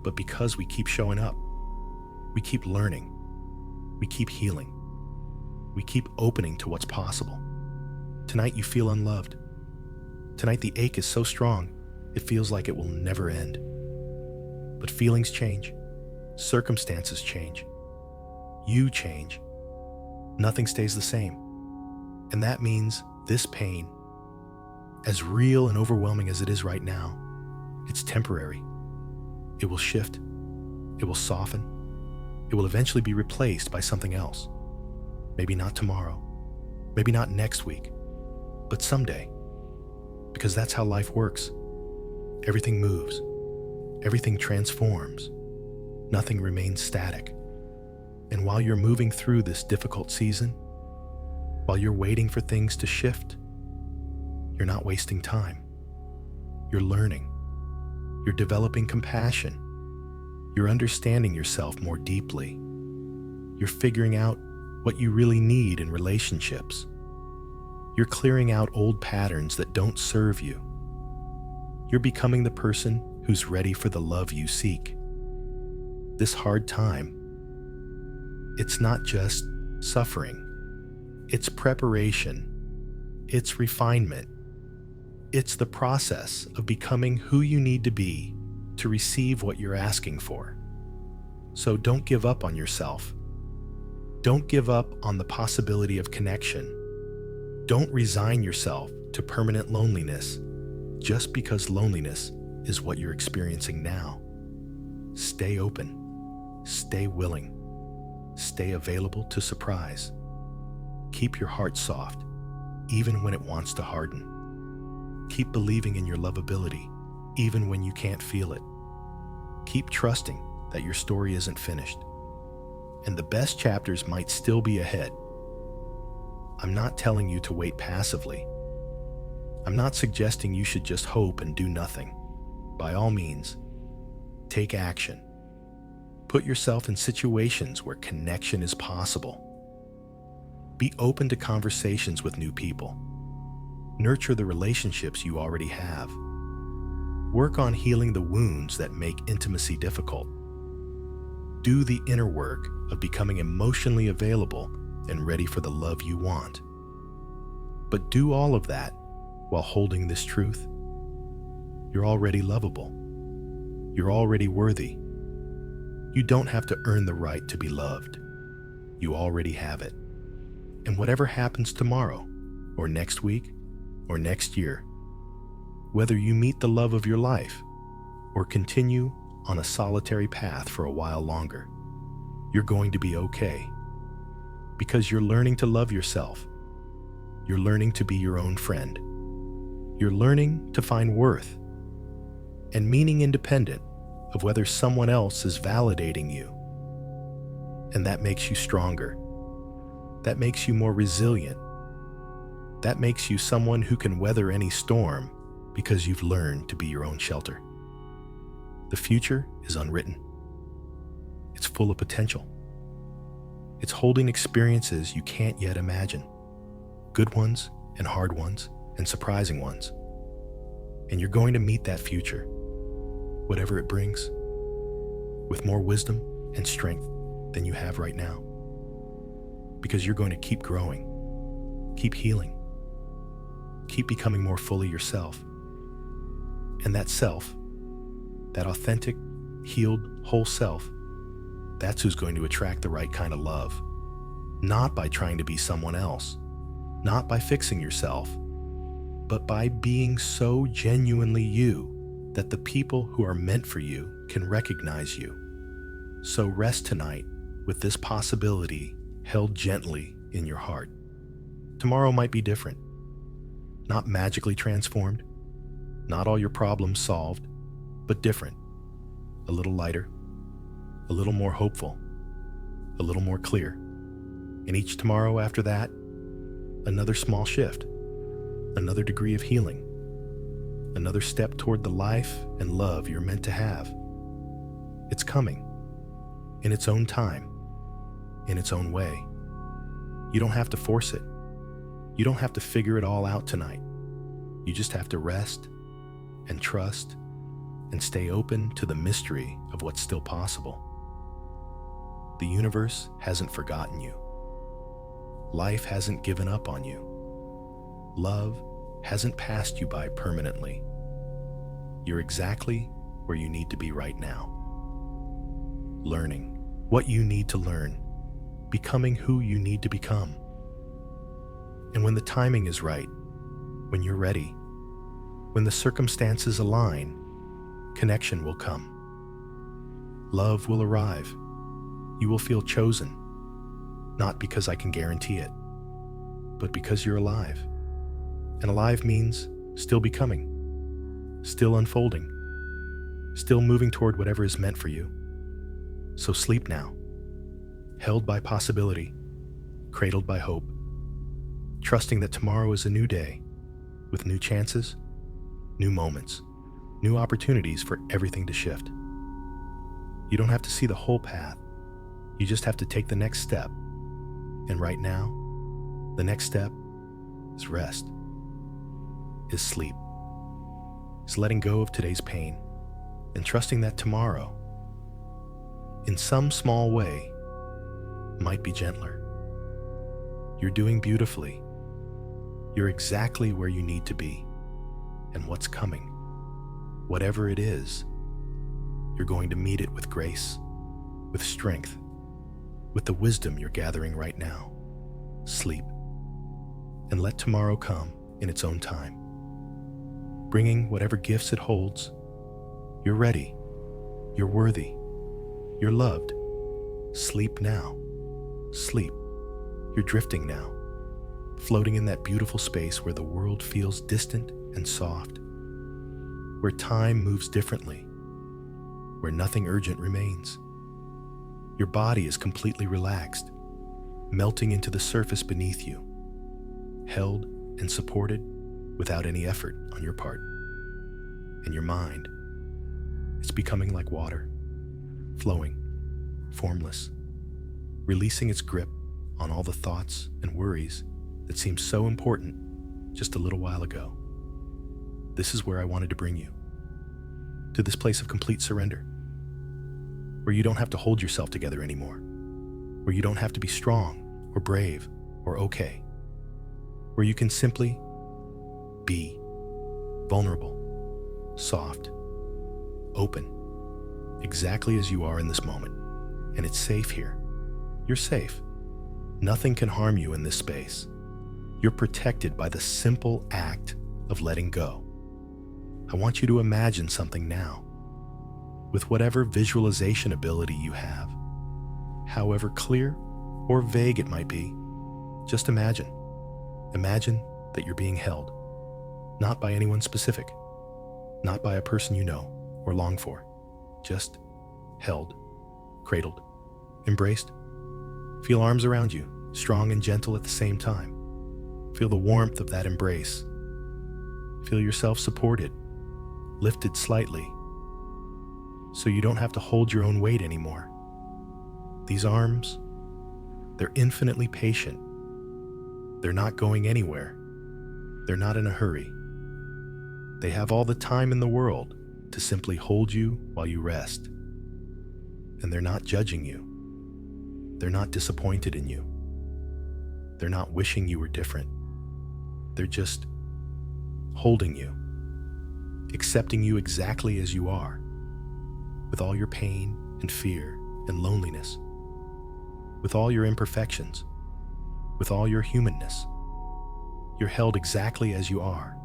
but because we keep showing up. We keep learning. We keep healing. We keep opening to what's possible. Tonight you feel unloved. Tonight the ache is so strong, it feels like it will never end. But feelings change. Circumstances change. You change. Nothing stays the same. And that means this pain, as real and overwhelming as it is right now, it's temporary. It will shift. It will soften. It will eventually be replaced by something else. Maybe not tomorrow. Maybe not next week. But someday. Because that's how life works. Everything moves. Everything transforms. Nothing remains static. And while you're moving through this difficult season, while you're waiting for things to shift, you're not wasting time. You're learning. You're developing compassion. You're understanding yourself more deeply. You're figuring out what you really need in relationships. You're clearing out old patterns that don't serve you. You're becoming the person who's ready for the love you seek. This hard time, it's not just suffering. It's preparation. It's refinement. It's the process of becoming who you need to be to receive what you're asking for. So don't give up on yourself. Don't give up on the possibility of connection. Don't resign yourself to permanent loneliness just because loneliness is what you're experiencing now. Stay open. Stay willing. Stay available to surprise. Keep your heart soft, even when it wants to harden. Keep believing in your lovability, even when you can't feel it. Keep trusting that your story isn't finished, and the best chapters might still be ahead. I'm not telling you to wait passively. I'm not suggesting you should just hope and do nothing. By all means, take action. Put yourself in situations where connection is possible. Be open to conversations with new people. Nurture the relationships you already have. Work on healing the wounds that make intimacy difficult. Do the inner work of becoming emotionally available and ready for the love you want. But do all of that while holding this truth. You're already lovable. You're already worthy. You don't have to earn the right to be loved. You already have it. And whatever happens tomorrow, or next week, or next year, whether you meet the love of your life or continue on a solitary path for a while longer, you're going to be okay. Because you're learning to love yourself. You're learning to be your own friend. You're learning to find worth and meaning independent of whether someone else is validating you. And that makes you stronger. That makes you more resilient. That makes you someone who can weather any storm because you've learned to be your own shelter. The future is unwritten. It's full of potential. It's holding experiences you can't yet imagine. Good ones and hard ones and surprising ones. And you're going to meet that future, whatever it brings, with more wisdom and strength than you have right now. Because you're going to keep growing, keep healing, keep becoming more fully yourself. And that self, that authentic, healed, whole self, that's who's going to attract the right kind of love. Not by trying to be someone else, not by fixing yourself, but by being so genuinely you that the people who are meant for you can recognize you. So rest tonight with this possibility held gently in your heart. Tomorrow might be different, not magically transformed, not all your problems solved, but different, a little lighter, a little more hopeful, a little more clear. And each tomorrow after that, another small shift, another degree of healing, another step toward the life and love you're meant to have. It's coming, in its own time, in its own way. You don't have to force it. You don't have to figure it all out tonight. You just have to rest and trust and stay open to the mystery of what's still possible. The universe hasn't forgotten you. Life hasn't given up on you. Love hasn't passed you by permanently. You're exactly where you need to be right now. Learning what you need to learn, becoming who you need to become. And when the timing is right, when you're ready, when the circumstances align, connection will come. Love will arrive. You will feel chosen, not because I can guarantee it, but because you're alive. And alive means still becoming, still unfolding, still moving toward whatever is meant for you. So sleep now, held by possibility, cradled by hope, trusting that tomorrow is a new day with new chances, new moments, new opportunities for everything to shift. You don't have to see the whole path. You just have to take the next step. And right now, the next step is rest, is sleep, is letting go of today's pain and trusting that tomorrow, in some small way, might be gentler. You're doing beautifully. You're exactly where you need to be. And what's coming, whatever it is, you're going to meet it with grace, with strength, with the wisdom you're gathering right now. Sleep, and let tomorrow come in its own time, bringing whatever gifts it holds. You're ready. You're worthy. You're loved. Sleep now. Sleep. You're drifting now, floating in that beautiful space where the world feels distant and soft, where time moves differently, where nothing urgent remains. Your body is completely relaxed, melting into the surface beneath you, held and supported without any effort on your part. And your mind, it's becoming like water, flowing, formless, releasing its grip on all the thoughts and worries that seemed so important just a little while ago. This is where I wanted to bring you, to this place of complete surrender, where you don't have to hold yourself together anymore, where you don't have to be strong or brave or okay, where you can simply be vulnerable, soft, open, exactly as you are in this moment. And it's safe here. You're safe. Nothing can harm you in this space. You're protected by the simple act of letting go. I want you to imagine something now, with whatever visualization ability you have, however clear or vague it might be. Just imagine. Imagine that you're being held, not by anyone specific, not by a person you know or long for, just held, cradled, embraced. Feel arms around you, strong and gentle at the same time. Feel the warmth of that embrace. Feel yourself supported, lifted slightly, so you don't have to hold your own weight anymore. These arms, they're infinitely patient. They're not going anywhere. They're not in a hurry. They have all the time in the world to simply hold you while you rest. And they're not judging you. They're not disappointed in you. They're not wishing you were different. They're just holding you, accepting you exactly as you are, with all your pain and fear and loneliness, with all your imperfections, with all your humanness. You're held exactly as you are.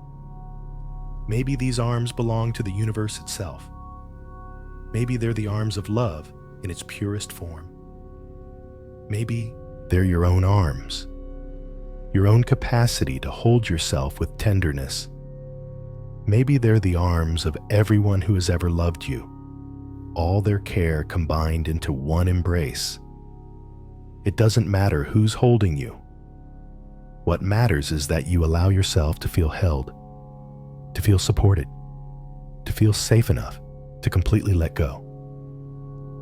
Maybe these arms belong to the universe itself. Maybe they're the arms of love in its purest form. Maybe they're your own arms, your own capacity to hold yourself with tenderness. Maybe they're the arms of everyone who has ever loved you, all their care combined into one embrace. It doesn't matter who's holding you. What matters is that you allow yourself to feel held, to feel supported, to feel safe enough to completely let go.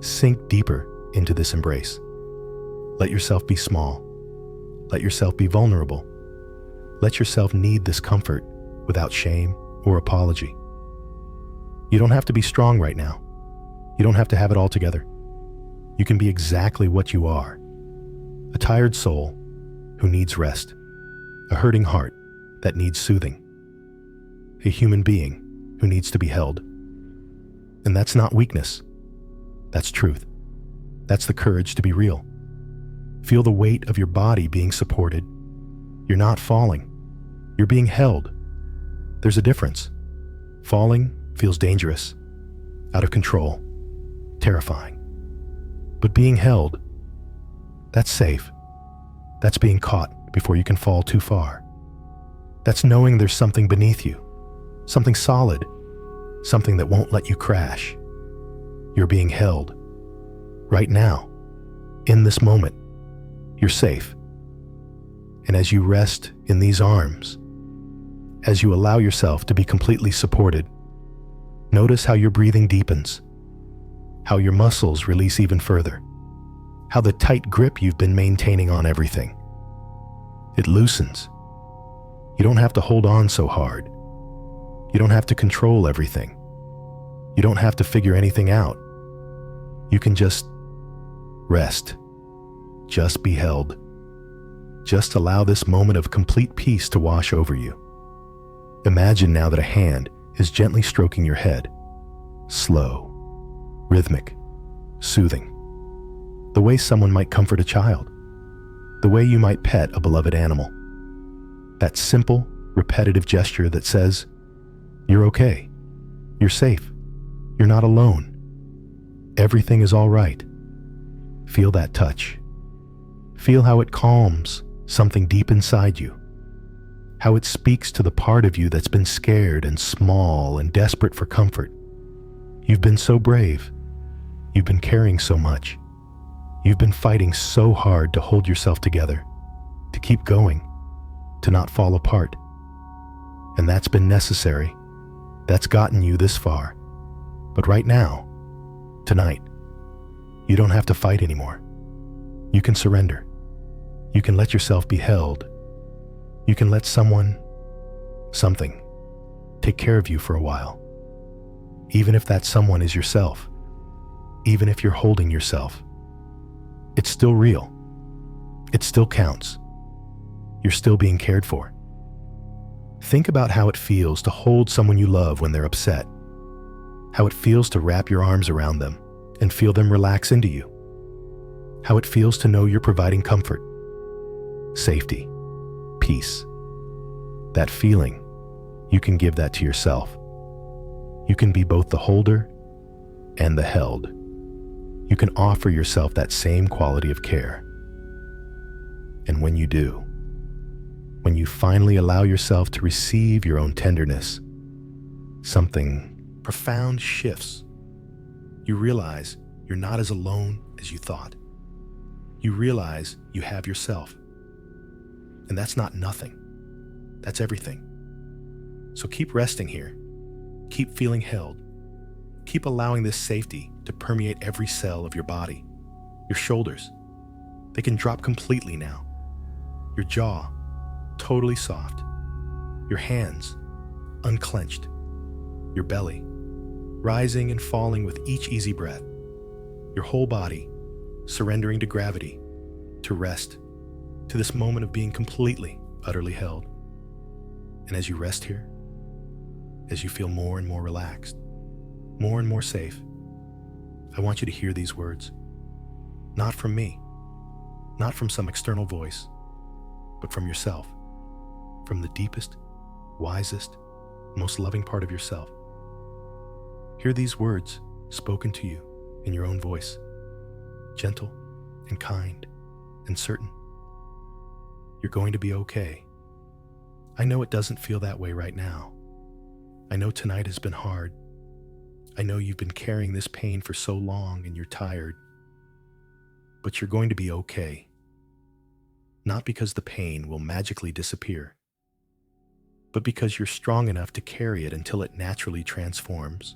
Sink deeper into this embrace. Let yourself be small. Let yourself be vulnerable. Let yourself need this comfort without shame or apology. You don't have to be strong right now. You don't have to have it all together. You can be exactly what you are. A tired soul who needs rest. A hurting heart that needs soothing. A human being who needs to be held. And that's not weakness. That's truth. That's the courage to be real. Feel the weight of your body being supported. You're not falling. You're being held. There's a difference. Falling feels dangerous, out of control, terrifying. But being held, that's safe. That's being caught before you can fall too far. That's knowing there's something beneath you, something solid, something that won't let you crash. You're being held. Right now, in this moment, you're safe. And as you rest in these arms, as you allow yourself to be completely supported, notice how your breathing deepens, how your muscles release even further, how the tight grip you've been maintaining on everything, it loosens. You don't have to hold on so hard. You don't have to control everything. You don't have to figure anything out. You can just rest. Just be held. Just allow this moment of complete peace to wash over you. Imagine now that a hand is gently stroking your head. Slow, rhythmic, soothing. The way someone might comfort a child. The way you might pet a beloved animal. That simple, repetitive gesture that says, you're okay. You're safe. You're not alone. Everything is all right. Feel that touch. Feel how it calms something deep inside you. How it speaks to the part of you that's been scared and small and desperate for comfort. You've been so brave. You've been carrying so much. You've been fighting so hard to hold yourself together, to keep going, to not fall apart. And that's been necessary. That's gotten you this far. But right now, tonight, you don't have to fight anymore. You can surrender. You can let yourself be held. You can let someone, something, take care of you for a while. Even if that someone is yourself. Even if you're holding yourself. It's still real. It still counts. You're still being cared for. Think about how it feels to hold someone you love when they're upset. How it feels to wrap your arms around them and feel them relax into you. How it feels to know you're providing comfort, safety, peace. That feeling, you can give that to yourself. You can be both the holder and the held. You can offer yourself that same quality of care. And when you do, when you finally allow yourself to receive your own tenderness, something profound shifts. You realize you're not as alone as you thought. You realize you have yourself. And that's not nothing. That's everything. So keep resting here. Keep feeling held. Keep allowing this safety to permeate every cell of your body. Your shoulders, they can drop completely now. Your jaw, totally soft. Your hands, unclenched. Your belly, rising and falling with each easy breath. Your whole body, surrendering to gravity, to rest, to this moment of being completely, utterly held. And as you rest here, as you feel more and more relaxed, more and more safe, I want you to hear these words. Not from me, not from some external voice, but from yourself, from the deepest, wisest, most loving part of yourself. Hear these words spoken to you in your own voice, gentle and kind and certain. You're going to be okay. I know it doesn't feel that way right now. I know tonight has been hard. I know you've been carrying this pain for so long and you're tired. But you're going to be okay. not because the pain will magically disappear, but because you're strong enough to carry it until it naturally transforms,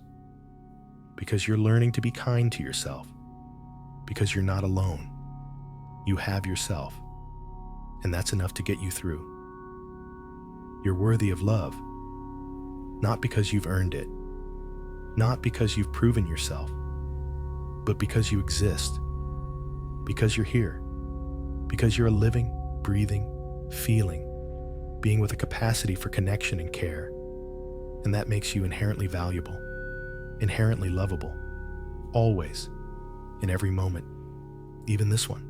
because you're learning to be kind to yourself, because you're not alone. You have yourself, and that's enough to get you through. You're worthy of love, not because you've earned it, not because you've proven yourself, but because you exist, because you're here, because you're a living, breathing, feeling being with a capacity for connection and care, and that makes you inherently valuable, inherently lovable, always, in every moment, even this one.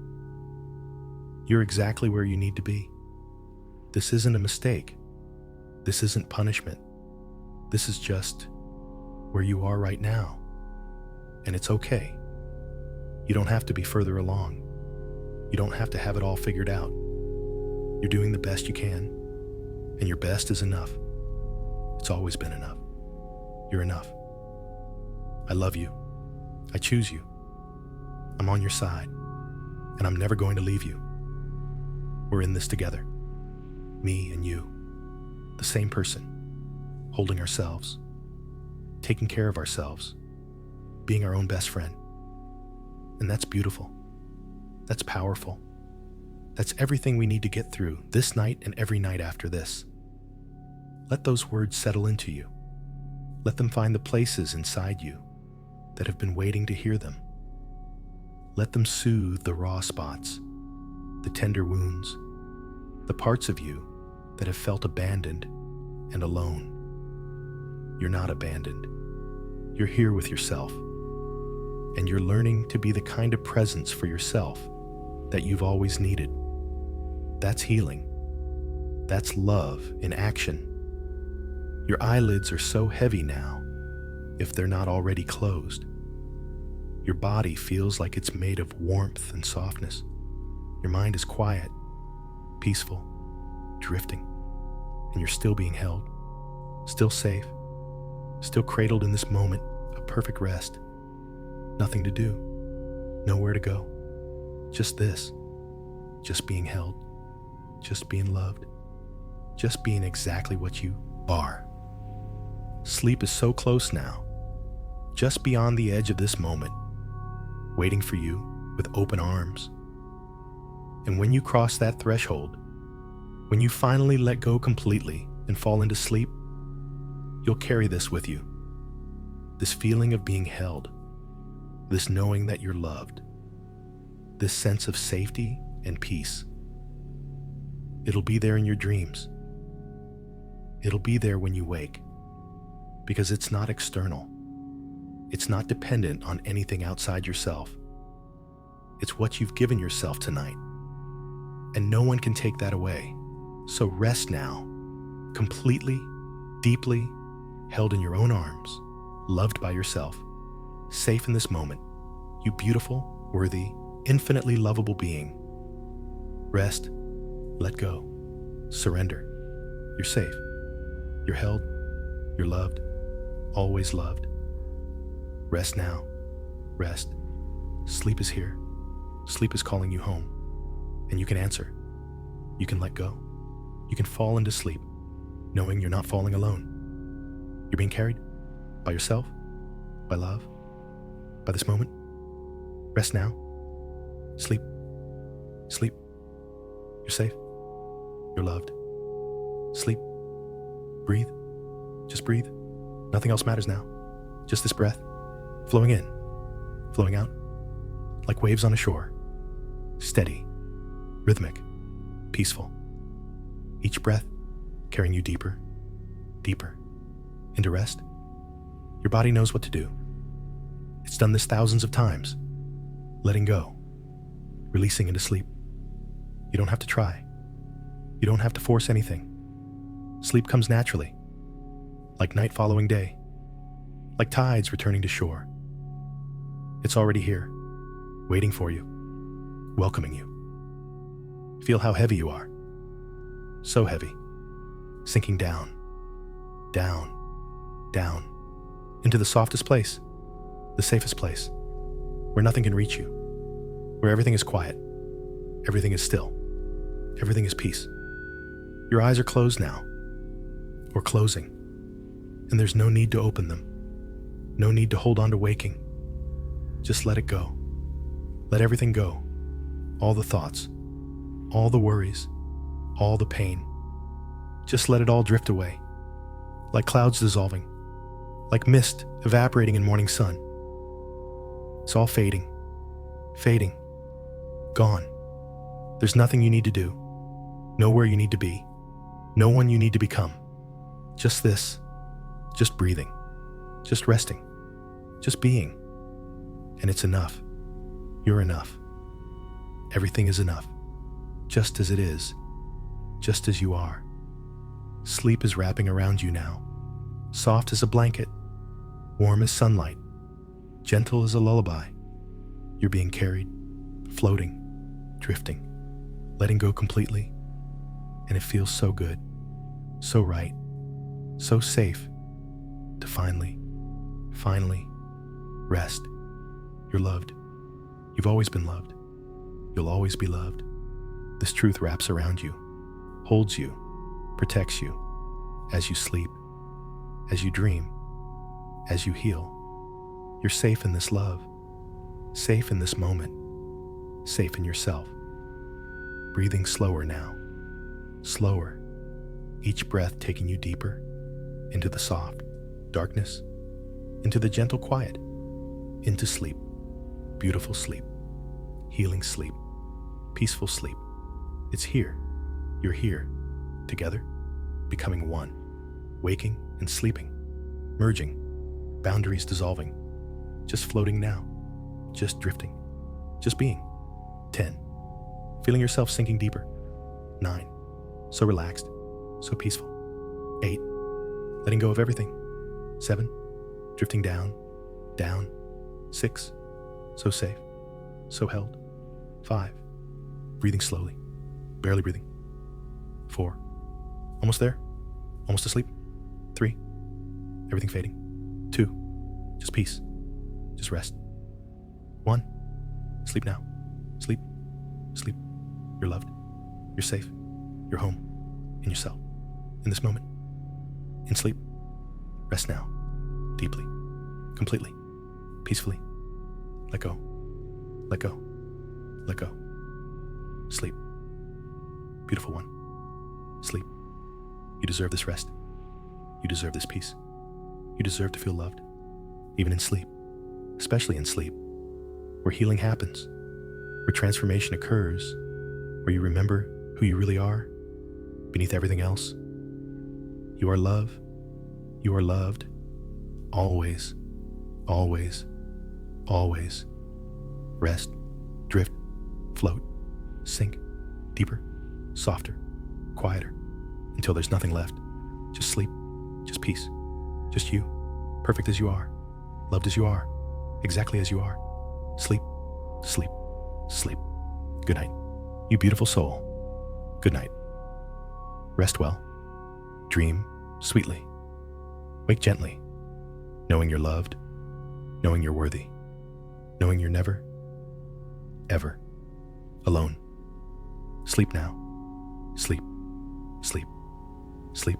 You're exactly where you need to be. This isn't a mistake. This isn't punishment. This is just where you are right now. And it's okay. You don't have to be further along. You don't have to have it all figured out. You're doing the best you can, and your best is enough. It's always been enough. You're enough. I love you. I choose you. I'm on your side, and I'm never going to leave you. We're in this together. Me and you. The same person. Holding ourselves. Taking care of ourselves. Being our own best friend. And that's beautiful. That's powerful. That's everything we need to get through this night and every night after this. Let those words settle into you. Let them find the places inside you that have been waiting to hear them. Let them soothe the raw spots, the tender wounds, the parts of you that have felt abandoned and alone. You're not abandoned. You're here with yourself, and you're learning to be the kind of presence for yourself that you've always needed. That's healing. That's love in action. Your eyelids are so heavy now, if they're not already closed. Your body feels like it's made of warmth and softness. Your mind is quiet, peaceful, drifting, and you're still being held, still safe, still cradled in this moment of perfect rest. Nothing to do, nowhere to go. Just this, just being held, just being loved, just being exactly what you are. Sleep is so close now, just beyond the edge of this moment, waiting for you with open arms. And when you cross that threshold, when you finally let go completely and fall into sleep, you'll carry this with you. This feeling of being held, this knowing that you're loved, this sense of safety and peace. It'll be there in your dreams. It'll be there when you wake, because it's not external. It's not dependent on anything outside yourself. It's what you've given yourself tonight, and no one can take that away. So rest now, completely, deeply, held in your own arms, loved by yourself, safe in this moment, you beautiful, worthy, infinitely lovable being. Rest, let go, surrender. You're safe. You're held. You're loved. Always loved. Rest now. Rest. Sleep is here. Sleep is calling you home. And you can answer. You can let go. You can fall into sleep, knowing you're not falling alone. You're being carried by yourself, by love, by this moment. Rest now. Sleep. Sleep. You're safe. You're loved. Sleep. Breathe. Just breathe. Nothing else matters now. Just this breath, flowing in, flowing out, like waves on a shore. Steady, rhythmic, peaceful. Each breath carrying you deeper, deeper, into rest. Your body knows what to do. It's done this thousands of times. Letting go, releasing into sleep. You don't have to try. You don't have to force anything. Sleep comes naturally, like night following day, like tides returning to shore. It's already here, waiting for you, welcoming you. Feel how heavy you are. So heavy, sinking down, down, down, into the softest place, the safest place, where nothing can reach you, where everything is quiet, everything is still. Everything is peace. Your eyes are closed now, or closing, and there's no need to open them. No need to hold on to waking. Just let it go. Let everything go. All the thoughts, all the worries, all the pain. Just let it all drift away, like clouds dissolving, like mist evaporating in morning sun. It's all fading, fading, gone. There's nothing you need to do, nowhere you need to be, no one you need to become. Just this, just breathing, just resting, just being. And it's enough. You're enough. Everything is enough, just as it is, just as you are. Sleep is wrapping around you now, soft as a blanket, warm as sunlight, gentle as a lullaby. You're being carried, floating, drifting, letting go completely, and it feels so good, so right, so safe to finally rest. You're loved. You've always been loved. You'll always be loved. This truth wraps around you, holds you, protects you as you sleep, as you dream, as you heal. You're safe in this love, safe in this moment, safe in yourself. Breathing slower now, slower, each breath taking you deeper into the soft darkness, into the gentle quiet, into sleep, beautiful sleep, healing sleep, peaceful sleep. It's here. You're here, together, becoming one, waking and sleeping, merging, boundaries dissolving, just floating now, just drifting, just being. 10, feeling yourself sinking deeper. 9, so relaxed, so peaceful. 8, letting go of everything. 7, drifting down, down. 6, so safe, so held. 5, breathing slowly, barely breathing. 4, almost there, almost asleep. 3, everything fading. 2, just peace, just rest. 1, sleep now, sleep, sleep. You're loved, you're safe, you're home, in yourself, in this moment, in sleep. Rest now, deeply, completely, peacefully. Let go, let go, let go. Sleep, beautiful one. Sleep. You deserve this rest. You deserve this peace. You deserve to feel loved, even in sleep, especially in sleep, where healing happens, where transformation occurs, where you remember who you really are beneath everything else. You are love. You are loved. Always, always, always. Rest, drift, float, sink, deeper, softer, quieter, until there's nothing left. Just sleep, just peace, just you, perfect as you are, loved as you are, exactly as you are. Sleep, sleep, sleep. Good night, you beautiful soul. Good night. Rest well. Dream sweetly. Wake gently, knowing you're loved, knowing you're worthy, knowing you're never, ever alone. Sleep now. Sleep, sleep, sleep.